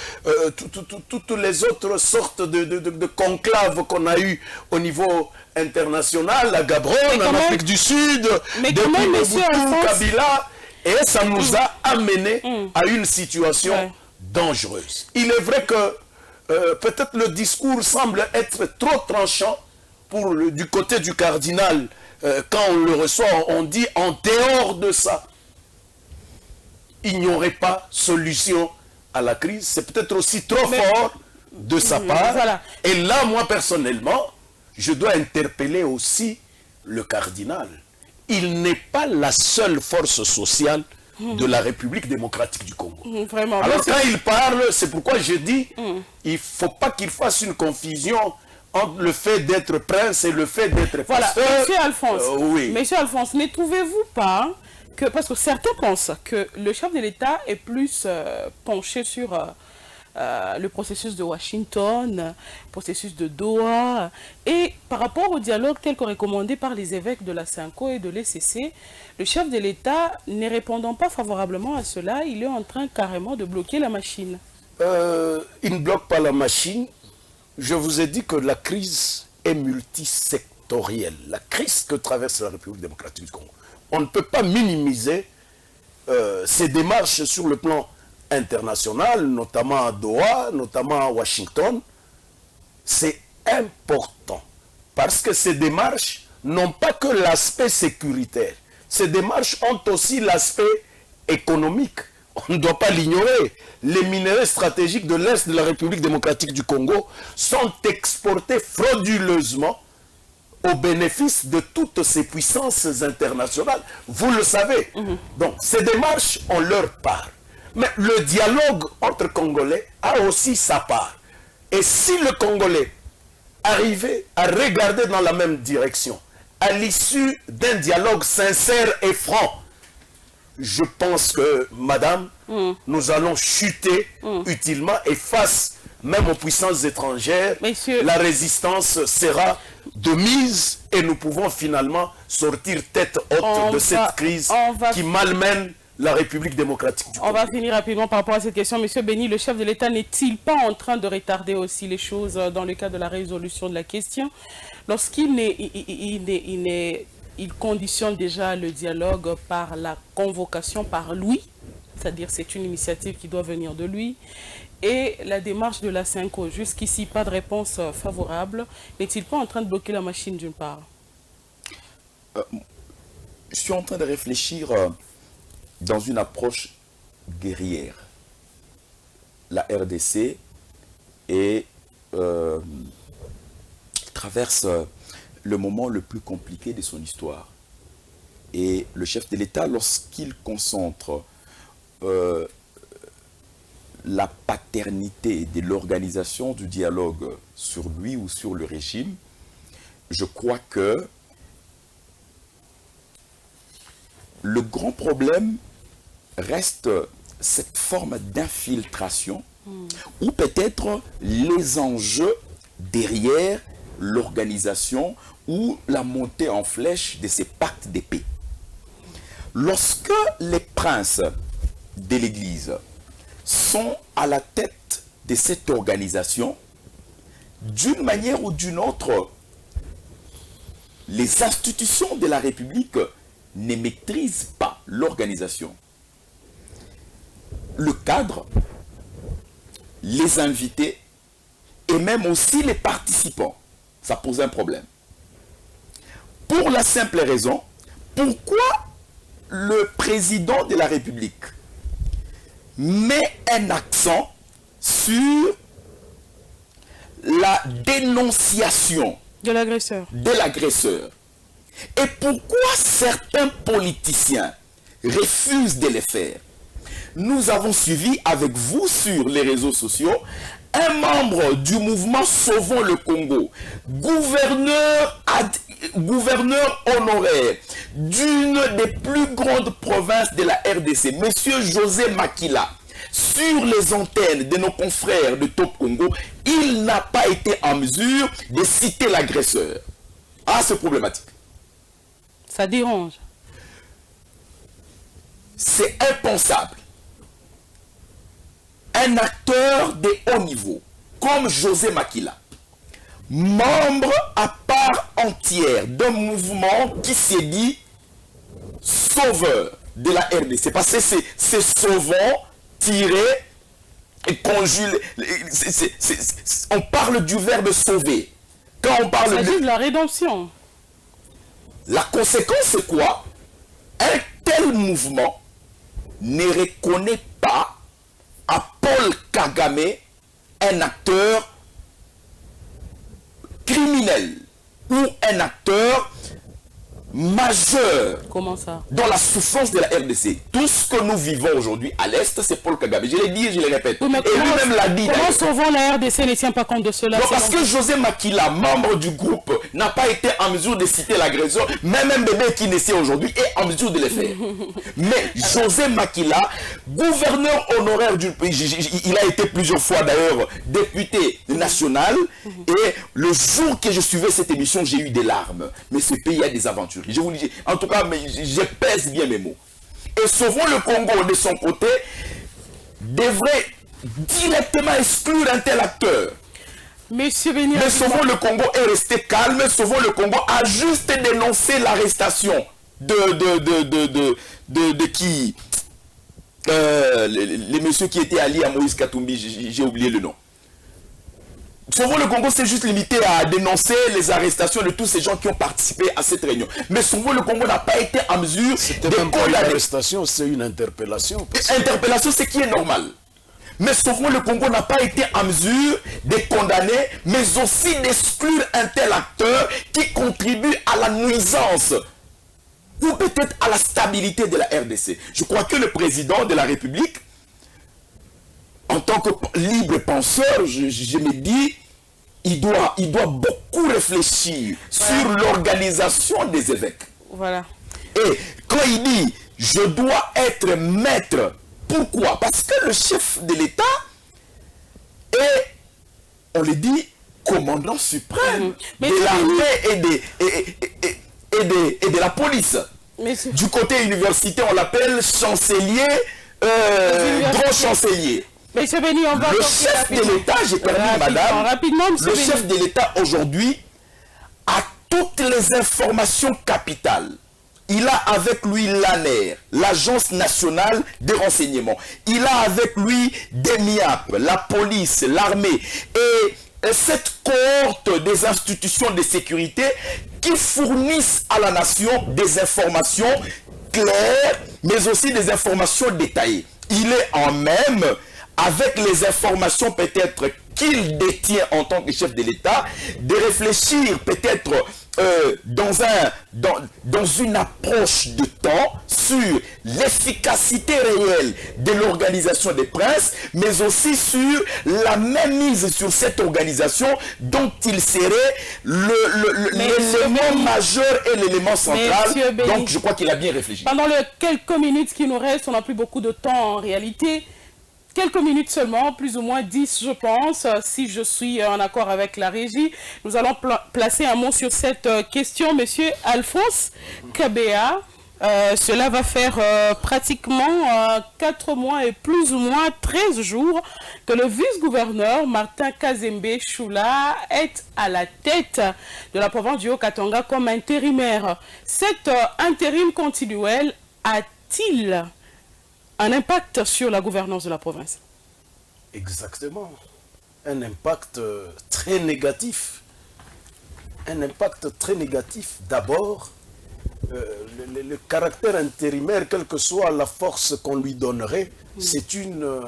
toutes les autres sortes de conclaves qu'on a eu au niveau international, à Gabron, en Afrique du Sud, depuis Mobutu, Kabila, et ça nous a amené à une situation dangereuse. Il est vrai que peut-être le discours semble être trop tranchant du côté du cardinal. Quand on le reçoit, on dit en dehors de ça, il n'y aurait pas solution à la crise. C'est peut-être aussi trop fort de sa part. Voilà. Et là, moi, personnellement, je dois interpeller aussi le cardinal. Il n'est pas la seule force sociale de la République démocratique du Congo. Vraiment. Alors, quand il parle, c'est pourquoi je dis, il ne faut pas qu'il fasse une confusion entre le fait d'être prince et le fait d'être pasteur. Voilà, Monsieur Alphonse, oui. Monsieur Alphonse, ne trouvez-vous pas que, parce que certains pensent que le chef de l'État est plus penché sur le processus de Washington, processus de Doha, et par rapport au dialogue tel que recommandé par les évêques de la Cinco et de l'ECC, le chef de l'État, ne répondant pas favorablement à cela, il est en train carrément de bloquer la machine. Il ne bloque pas la machine. Je vous ai dit que la crise est multisectorielle. La crise que traverse la République démocratique du Congo. On ne peut pas minimiser ces démarches sur le plan international, notamment à Doha, notamment à Washington. C'est important. Parce que ces démarches n'ont pas que l'aspect sécuritaire. Ces démarches ont aussi l'aspect économique. On ne doit pas l'ignorer. Les minerais stratégiques de l'Est de la République démocratique du Congo sont exportés frauduleusement au bénéfice de toutes ces puissances internationales. Vous le savez. Donc, ces démarches ont leur part. Mais le dialogue entre Congolais a aussi sa part. Et si le Congolais arrivait à regarder dans la même direction, à l'issue d'un dialogue sincère et franc, je pense que, madame, nous allons chuter utilement et face même aux puissances étrangères, Messieurs, la résistance sera de mise et nous pouvons finalement sortir tête haute de cette crise qui malmène la République démocratique du Congo. On va finir rapidement par rapport à cette question. Monsieur Béni, le chef de l'État n'est-il pas en train de retarder aussi les choses dans le cadre de la résolution de la question lorsqu'il il conditionne déjà le dialogue par la convocation par lui, c'est-à-dire c'est une initiative qui doit venir de lui, et la démarche de la Cinco, jusqu'ici pas de réponse favorable, n'est-il pas en train de bloquer la machine d'une part? Je suis en train de réfléchir dans une approche guerrière. La RDC traverse le moment le plus compliqué de son histoire. Et le chef de l'État, lorsqu'il concentre la paternité de l'organisation du dialogue sur lui ou sur le régime, je crois que le grand problème reste cette forme d'infiltration ou peut-être les enjeux derrière l'organisation ou la montée en flèche de ces pactes d'épée. Lorsque les princes de l'Église sont à la tête de cette organisation, d'une manière ou d'une autre, les institutions de la République ne maîtrisent pas l'organisation. Le cadre, les invités et même aussi les participants, ça pose un problème. Pour la simple raison, pourquoi le président de la République met un accent sur la dénonciation de l'agresseur. Et pourquoi certains politiciens refusent de le faire? Nous avons suivi avec vous sur les réseaux sociaux un membre du mouvement Sauvons le Congo, gouverneur honoraire d'une des plus grandes provinces de la RDC, monsieur José Makila, sur les antennes de nos confrères de Top Congo, il n'a pas été en mesure de citer l'agresseur. Ah, c'est problématique. Ça dérange. C'est impensable. Un acteur de haut niveau, comme José Makila, membre à part entière d'un mouvement qui s'est dit sauveur de la RDC. Parce que c'est sauvant tiré on parle du verbe sauver. Quand on parle Il s'agit de la rédemption. La conséquence, c'est quoi? Un tel mouvement ne reconnaît pas à Paul Kagame un acteur criminel ou un acteur majeur. Comment ça? Dans la souffrance de la RDC. Tout ce que nous vivons aujourd'hui à l'Est, c'est Paul Kagame. Je l'ai dit et je le répète. Oui, et lui-même l'a dit. Comment souvent la RDC ne tient pas compte de cela? Non, parce que José Makila, membre du groupe, n'a pas été en mesure de citer l'agression. Même un bébé qui naissait aujourd'hui est en mesure de le faire. Mais José Makila, gouverneur honoraire du pays, il a été plusieurs fois d'ailleurs député national. Et le jour que je suivais cette émission, j'ai eu des larmes. Mais ce pays a des aventures. Je vous dis, en tout cas, je pèse bien mes mots. Et souvent le Congo, de son côté, devrait directement exclure un tel acteur. Monsieur Béni, mais souvent le Congo est resté calme. Souvent le Congo a juste dénoncé l'arrestation de qui les messieurs qui étaient alliés à Moïse Katumbi, j'ai oublié le nom. Souvent le Congo s'est juste limité à dénoncer les arrestations de tous ces gens qui ont participé à cette réunion. Mais souvent le Congo n'a pas été en mesure de condamner. Une arrestation, c'est une interpellation. Interpellation, c'est qui est normal. Mais souvent le Congo n'a pas été en mesure de condamner, mais aussi d'exclure un tel acteur qui contribue à la nuisance ou peut-être à la stabilité de la RDC. Je crois que le président de la République, en tant que libre penseur, je me dis, il doit beaucoup réfléchir sur l'organisation des évêques. Voilà. Et quand il dit, je dois être maître, pourquoi? Parce que le chef de l'État est, on le dit, commandant suprême de l'armée et de la police. Du côté universitaire, on l'appelle chancelier, grand chancelier. Monsieur Béni, on va le chef de l'État, j'ai terminé madame, le chef de l'État aujourd'hui a toutes les informations capitales. Il a avec lui l'ANER, l'Agence nationale des renseignements. Il a avec lui des MIAP, la police, l'armée et cette cohorte des institutions de sécurité qui fournissent à la nation des informations claires, mais aussi des informations détaillées. Il est en même avec les informations peut-être qu'il détient en tant que chef de l'État, de réfléchir peut-être dans une approche de temps sur l'efficacité réelle de l'organisation des princes, mais aussi sur la même mise sur cette organisation dont il serait l'élément majeur et l'élément central. Donc je crois qu'il a bien réfléchi. Pendant les quelques minutes qui nous restent, on n'a plus beaucoup de temps en réalité. Quelques minutes seulement, plus ou moins 10 je pense, si je suis en accord avec la régie. Nous allons placer un mot sur cette question. Monsieur Alphonse Kabea, cela va faire pratiquement 4 mois et plus ou moins 13 jours que le vice-gouverneur Martin Kazembe Choula est à la tête de la province du Haut-Katanga comme intérimaire. Cet intérim continuel a-t-il un impact sur la gouvernance de la province? Exactement. Un impact très négatif. Un impact très négatif. D'abord, le caractère intérimaire, quelle que soit la force qu'on lui donnerait, c'est une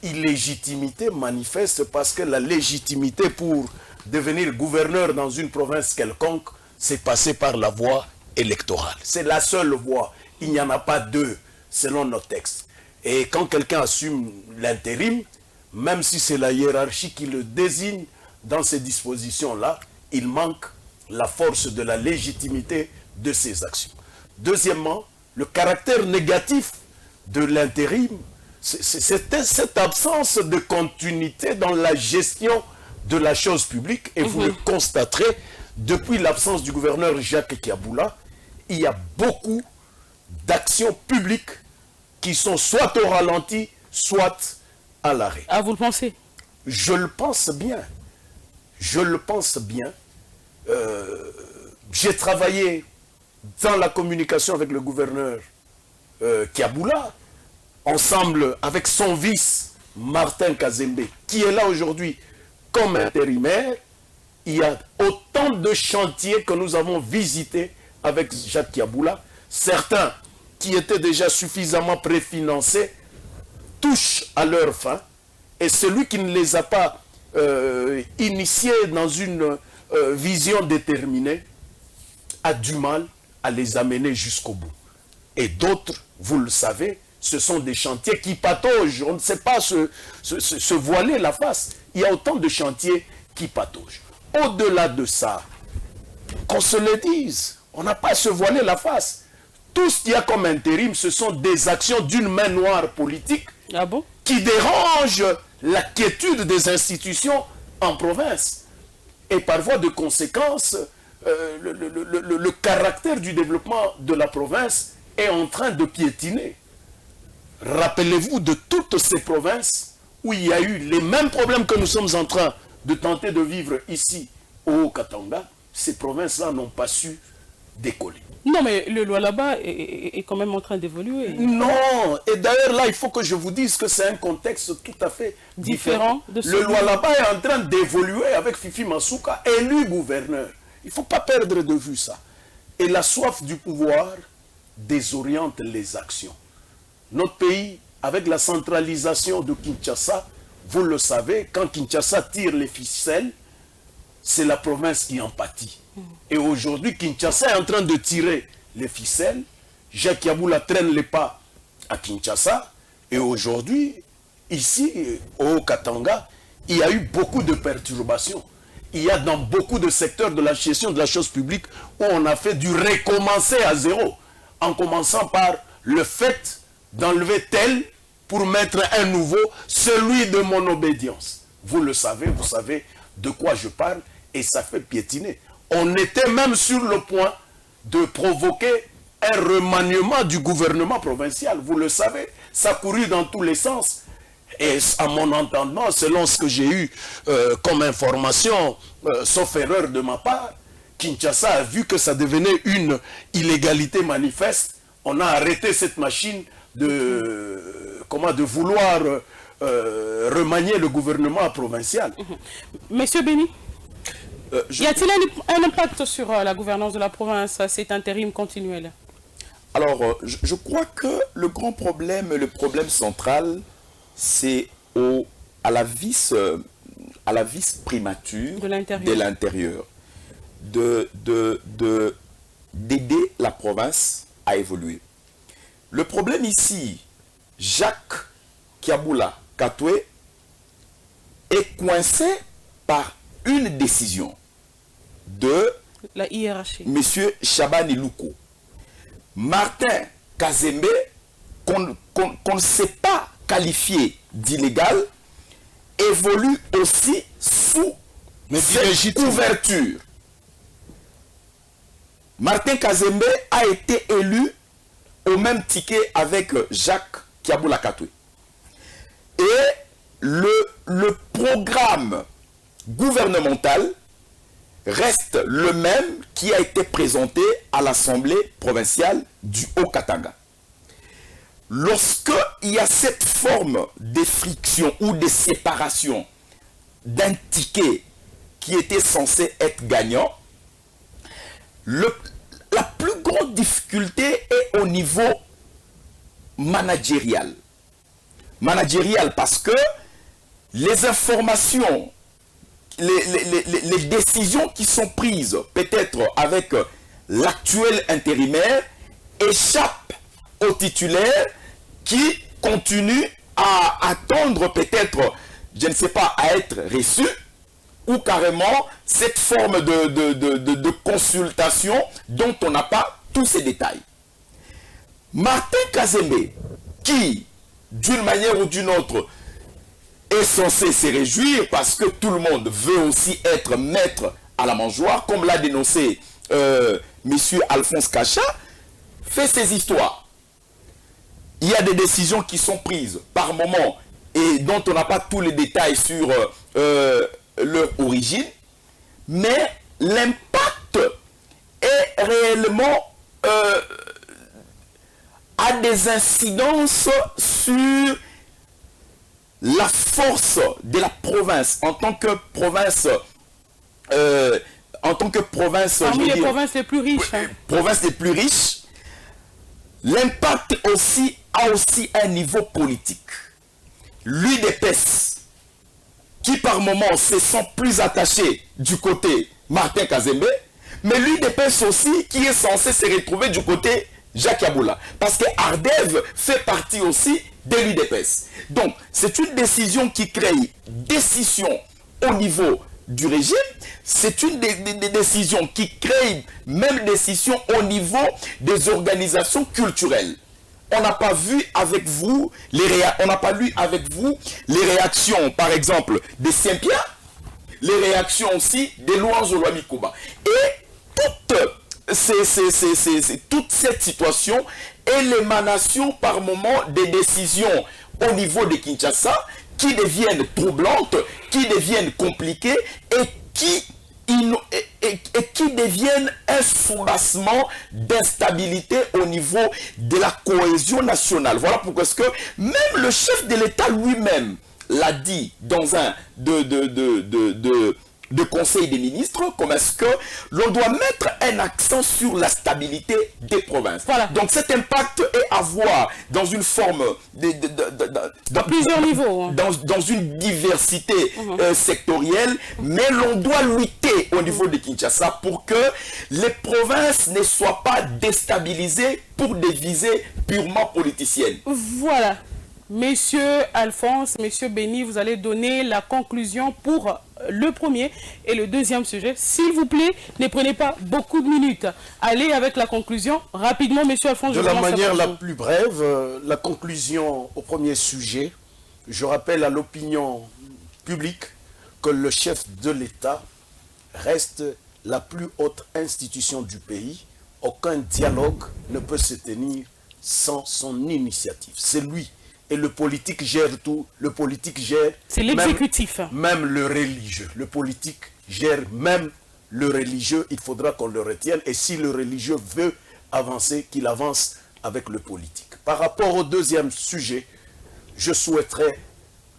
illégitimité manifeste parce que la légitimité pour devenir gouverneur dans une province quelconque, c'est passer par la voie électorale. C'est la seule voie. Il n'y en a pas deux, selon nos textes. Et quand quelqu'un assume l'intérim, même si c'est la hiérarchie qui le désigne dans ces dispositions-là, il manque la force de la légitimité de ses actions. Deuxièmement, le caractère négatif de l'intérim, c'est cette absence de continuité dans la gestion de la chose publique. Et vous le constaterez, depuis l'absence du gouverneur Jacques Kiaboula, il y a beaucoup d'actions publiques qui sont soit au ralenti, soit à l'arrêt. Ah, vous le pensez? Je le pense bien. Je le pense bien. J'ai travaillé dans la communication avec le gouverneur Kiaboula, ensemble avec son vice Martin Kazembe, qui est là aujourd'hui comme intérimaire, il y a autant de chantiers que nous avons visités avec Jacques Kiaboula. Certains qui étaient déjà suffisamment préfinancés touchent à leur fin. Et celui qui ne les a pas initiés dans une vision déterminée a du mal à les amener jusqu'au bout. Et d'autres, vous le savez, ce sont des chantiers qui pataugent. On ne sait pas se voiler la face. Il y a autant de chantiers qui pataugent. Au-delà de ça, qu'on se le dise, on n'a pas à se voiler la face. Tout ce qu'il y a comme intérim, ce sont des actions d'une main noire politique qui dérangent la quiétude des institutions en province. Et par voie de conséquence, le caractère du développement de la province est en train de piétiner. Rappelez-vous de toutes ces provinces où il y a eu les mêmes problèmes que nous sommes en train de tenter de vivre ici au Haut-Katanga. Ces provinces-là n'ont pas su décoller. Non, mais le loi là-bas est quand même en train d'évoluer. Non, et d'ailleurs là, il faut que je vous dise que c'est un contexte tout à fait différent. Le loi là-bas est en train d'évoluer avec Fifi Masuka, élu gouverneur. Il ne faut pas perdre de vue ça. Et la soif du pouvoir désoriente les actions. Notre pays, avec la centralisation de Kinshasa, vous le savez, quand Kinshasa tire les ficelles, c'est la province qui en pâtit. Et aujourd'hui, Kinshasa est en train de tirer les ficelles. Jacques Kiaboula traîne les pas à Kinshasa. Et aujourd'hui, ici, au Katanga, il y a eu beaucoup de perturbations. Il y a dans beaucoup de secteurs de la gestion de la chose publique où on a fait du recommencer à zéro. En commençant par le fait d'enlever tel pour mettre un nouveau, celui de mon obédience. Vous le savez, vous savez de quoi je parle, et ça fait piétiner. On était même sur le point de provoquer un remaniement du gouvernement provincial. Vous le savez, ça courut dans tous les sens. Et à mon entendement, selon ce que j'ai eu comme information, sauf erreur de ma part, Kinshasa a vu que ça devenait une illégalité manifeste. On a arrêté cette machine de vouloir remanier le gouvernement provincial. Monsieur Béni, y a-t-il un impact sur la gouvernance de la province, cet intérim continuel? Alors, je crois que le grand problème, le problème central, c'est à la vice-primature de l'intérieur d'aider la province à évoluer. Le problème ici, Jacques Kiaboula Katoué est coincé par une décision de la hiérarchie. M. Chabani Louko. Martin Kazembe, qu'on ne sait pas qualifier d'illégal, évolue aussi sous cette couverture. Martin Kazembe a été élu au même ticket avec Jacques Kiaboula Katoué. Et le programme gouvernemental reste le même qui a été présenté à l'Assemblée provinciale du Haut-Katanga. Lorsqu'il y a cette forme de friction ou de séparation d'un ticket qui était censé être gagnant, la plus grande difficulté est au niveau managérial. Managérial parce que les informations, les décisions qui sont prises, peut-être avec l'actuel intérimaire, échappent aux titulaires qui continuent à attendre peut-être, je ne sais pas, à être reçus, ou carrément cette forme de consultation dont on n'a pas tous ces détails. Martin Kazembe, qui, d'une manière ou d'une autre, est censé se réjouir parce que tout le monde veut aussi être maître à la mangeoire, comme l'a dénoncé M. Alphonse Kacha, fait ses histoires. Il y a des décisions qui sont prises par moment et dont on n'a pas tous les détails sur leur origine, mais l'impact est réellement a des incidences sur la force de la province en tant que province, parmi les provinces les plus riches, provinces les plus riches, l'impact aussi a aussi un niveau politique. L'UDPS, qui par moments se sent plus attaché du côté Martin Kazembe, mais l'UDPS aussi qui est censé se retrouver du côté Jacques Yabula. Parce que Ardev fait partie aussi de l'UDPS. Donc, c'est une décision qui crée décision au niveau du régime. C'est une des décisions qui crée même décision au niveau des organisations culturelles. On n'a pas vu avec vous on n'a pas lu avec vous les réactions, par exemple, de Saint-Pierre, les réactions aussi des louanges au Mikuba. Et toute cette situation est l'émanation par moment des décisions au niveau de Kinshasa qui deviennent troublantes, qui deviennent compliquées et qui deviennent un soubassement d'instabilité au niveau de la cohésion nationale. Voilà pourquoi est-ce que même le chef de l'État lui-même l'a dit dans un de conseil des ministres, comme est-ce que l'on doit mettre un accent sur la stabilité des provinces. Voilà. Donc cet impact est à voir dans une forme dans plusieurs niveaux. Dans une diversité sectorielle, mais l'on doit lutter au niveau de Kinshasa pour que les provinces ne soient pas déstabilisées pour des visées purement politiciennes. Voilà. Messieurs Alphonse, Messieurs Béni, vous allez donner la conclusion pour le premier et le deuxième sujet. S'il vous plaît, ne prenez pas beaucoup de minutes. Allez avec la conclusion rapidement, Monsieur Alphonse. De la manière la plus brève, la conclusion au premier sujet. Je rappelle à l'opinion publique que le chef de l'État reste la plus haute institution du pays. Aucun dialogue ne peut se tenir sans son initiative. C'est lui. Et le politique gère tout. Le politique gère... C'est l'exécutif. Même le religieux. Le politique gère même le religieux. Il faudra qu'on le retienne. Et si le religieux veut avancer, qu'il avance avec le politique. Par rapport au deuxième sujet, je souhaiterais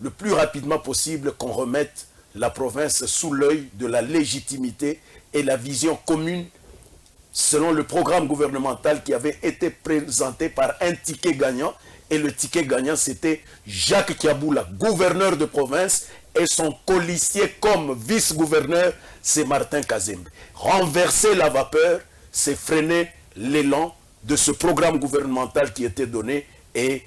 le plus rapidement possible qu'on remette la province sous l'œil de la légitimité et la vision commune selon le programme gouvernemental qui avait été présenté par un ticket gagnant. Et le ticket gagnant, c'était Jacques Kiaboula, gouverneur de province, et son colistier comme vice-gouverneur, c'est Martin Kazembe. Renverser la vapeur, c'est freiner l'élan de ce programme gouvernemental qui était donné et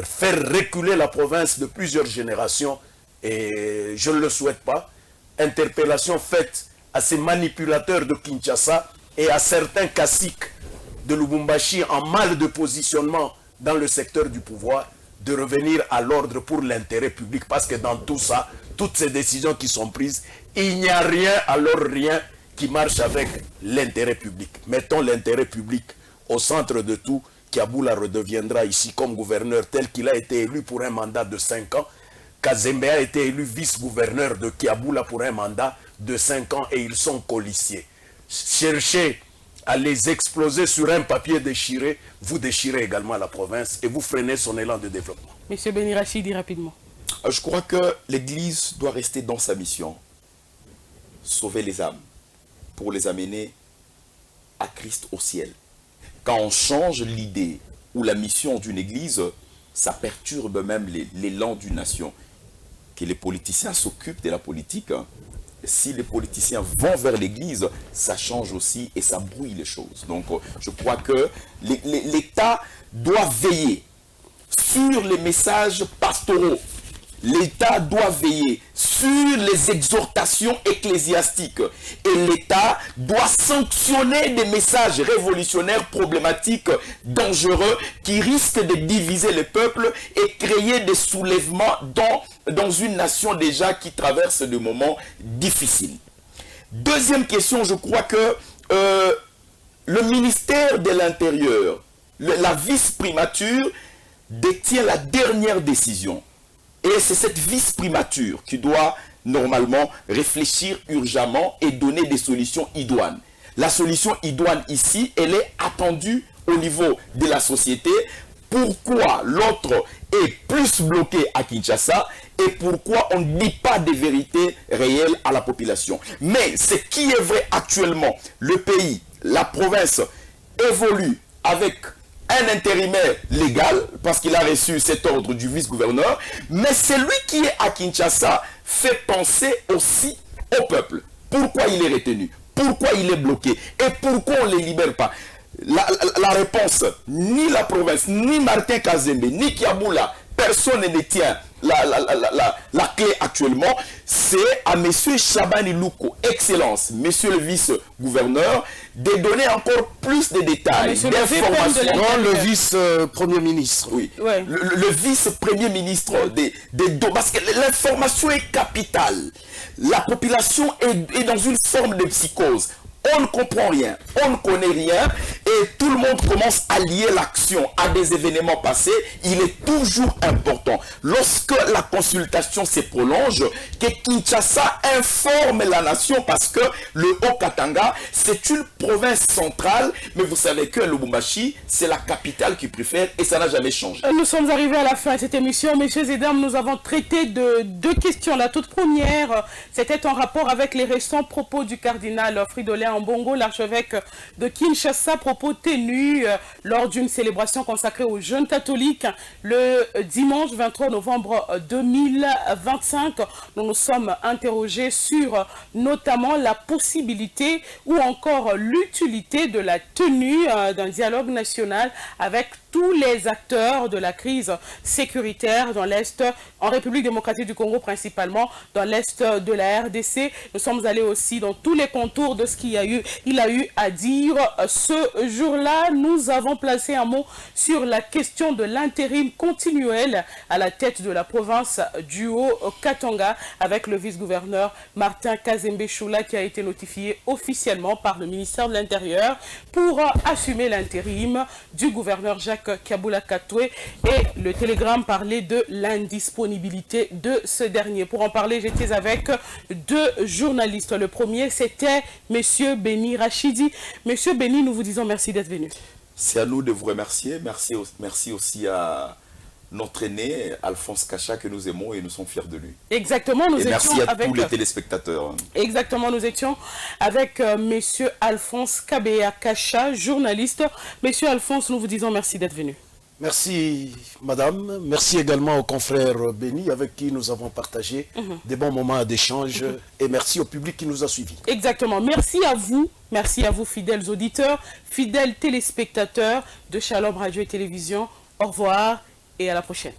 faire reculer la province de plusieurs générations. Et je ne le souhaite pas. Interpellation faite à ces manipulateurs de Kinshasa et à certains caciques de Lubumbashi en mal de positionnement dans le secteur du pouvoir, de revenir à l'ordre pour l'intérêt public. Parce que dans tout ça, toutes ces décisions qui sont prises, il n'y a rien, alors rien, qui marche avec l'intérêt public. Mettons l'intérêt public au centre de tout. Kiaboula redeviendra ici comme gouverneur tel qu'il a été élu pour un mandat de 5 ans. Kazembe a été élu vice-gouverneur de Kiaboula pour un mandat de 5 ans et ils sont colistiers. Cherchez à les exploser sur un papier déchiré, vous déchirez également la province et vous freinez son élan de développement. Monsieur Béni Rachidi, rapidement. Je crois que l'Église doit rester dans sa mission, sauver les âmes, pour les amener à Christ au ciel. Quand on change l'idée ou la mission d'une Église, ça perturbe même l'élan d'une nation. Que les politiciens s'occupent de la politique, si les politiciens vont vers l'Église, ça change aussi et ça brouille les choses. Donc, je crois que l'État doit veiller sur les messages pastoraux. L'État doit veiller sur les exhortations ecclésiastiques. Et l'État doit sanctionner des messages révolutionnaires, problématiques, dangereux, qui risquent de diviser le peuple et créer des soulèvements dans une nation déjà qui traverse des moments difficiles. Deuxième question, je crois que le ministère de l'Intérieur, la vice-primature, détient la dernière décision. Et c'est cette vice-primature qui doit normalement réfléchir urgemment et donner des solutions idoines. La solution idoine ici, elle est attendue au niveau de la société pourquoi l'autre est plus bloqué à Kinshasa et pourquoi on ne dit pas des vérités réelles à la population. Mais ce qui est vrai actuellement, le pays, la province évolue avec un intérimaire légal parce qu'il a reçu cet ordre du vice-gouverneur, mais celui qui est à Kinshasa fait penser aussi au peuple. Pourquoi il est retenu? Pourquoi il est bloqué? Et pourquoi on ne les libère pas? La réponse, ni la province, ni Martin Kazembe, ni Kiaboula, personne ne tient la clé actuellement. C'est à M. Chabani Louko, Excellence, M. le vice-gouverneur, de donner encore plus de détails, d'informations. Non, le vice-premier ministre. Oui, ouais. le vice-premier ministre parce que l'information est capitale. La population est dans une forme de psychose. On ne comprend rien, on ne connaît rien et tout le monde commence à lier l'action à des événements passés. Il est toujours important, lorsque la consultation se prolonge, que Kinshasa informe la nation parce que le Haut-Katanga, c'est une province centrale, mais vous savez que Lubumbashi, c'est la capitale qui préfère et ça n'a jamais changé. Nous sommes arrivés à la fin de cette émission. Messieurs et dames, nous avons traité de deux questions. La toute première, c'était en rapport avec les récents propos du cardinal Fridolin Ambongo, l'archevêque de Kinshasa, propos tenus lors d'une célébration consacrée aux jeunes catholiques le dimanche 23 novembre 2025. Nous nous sommes interrogés sur notamment la possibilité ou encore l'utilité de la tenue d'un dialogue national avec tous les acteurs de la crise sécuritaire dans l'Est, en République démocratique du Congo principalement, dans l'Est de la RDC. Nous sommes allés aussi dans tous les contours de ce qu'il a eu à dire ce jour-là. Nous avons placé un mot sur la question de l'intérim continuel à la tête de la province du Haut-Katanga avec le vice-gouverneur Martin Kazembe Choula qui a été notifié officiellement par le ministère de l'Intérieur pour assumer l'intérim du gouverneur Jacques Kaboula Katoué, et le télégramme parlait de l'indisponibilité de ce dernier. Pour en parler, j'étais avec deux journalistes. Le premier, c'était M. Béni Rachidi. Monsieur Béni, nous vous disons merci d'être venu. C'est à nous de vous remercier. Merci aussi à notre aîné, Alphonse Kacha, que nous aimons et nous sommes fiers de lui. Exactement, nous étions merci à avec tous les téléspectateurs. Exactement, nous étions avec monsieur Alphonse Kabea Kacha, journaliste. Monsieur Alphonse, nous vous disons merci d'être venu. Merci, madame. Merci également au confrère Béni, avec qui nous avons partagé des bons moments d'échange. Et merci au public qui nous a suivis. Exactement. Merci à vous, fidèles auditeurs, fidèles téléspectateurs de Shalom Radio et Télévision. Au revoir et à la prochaine.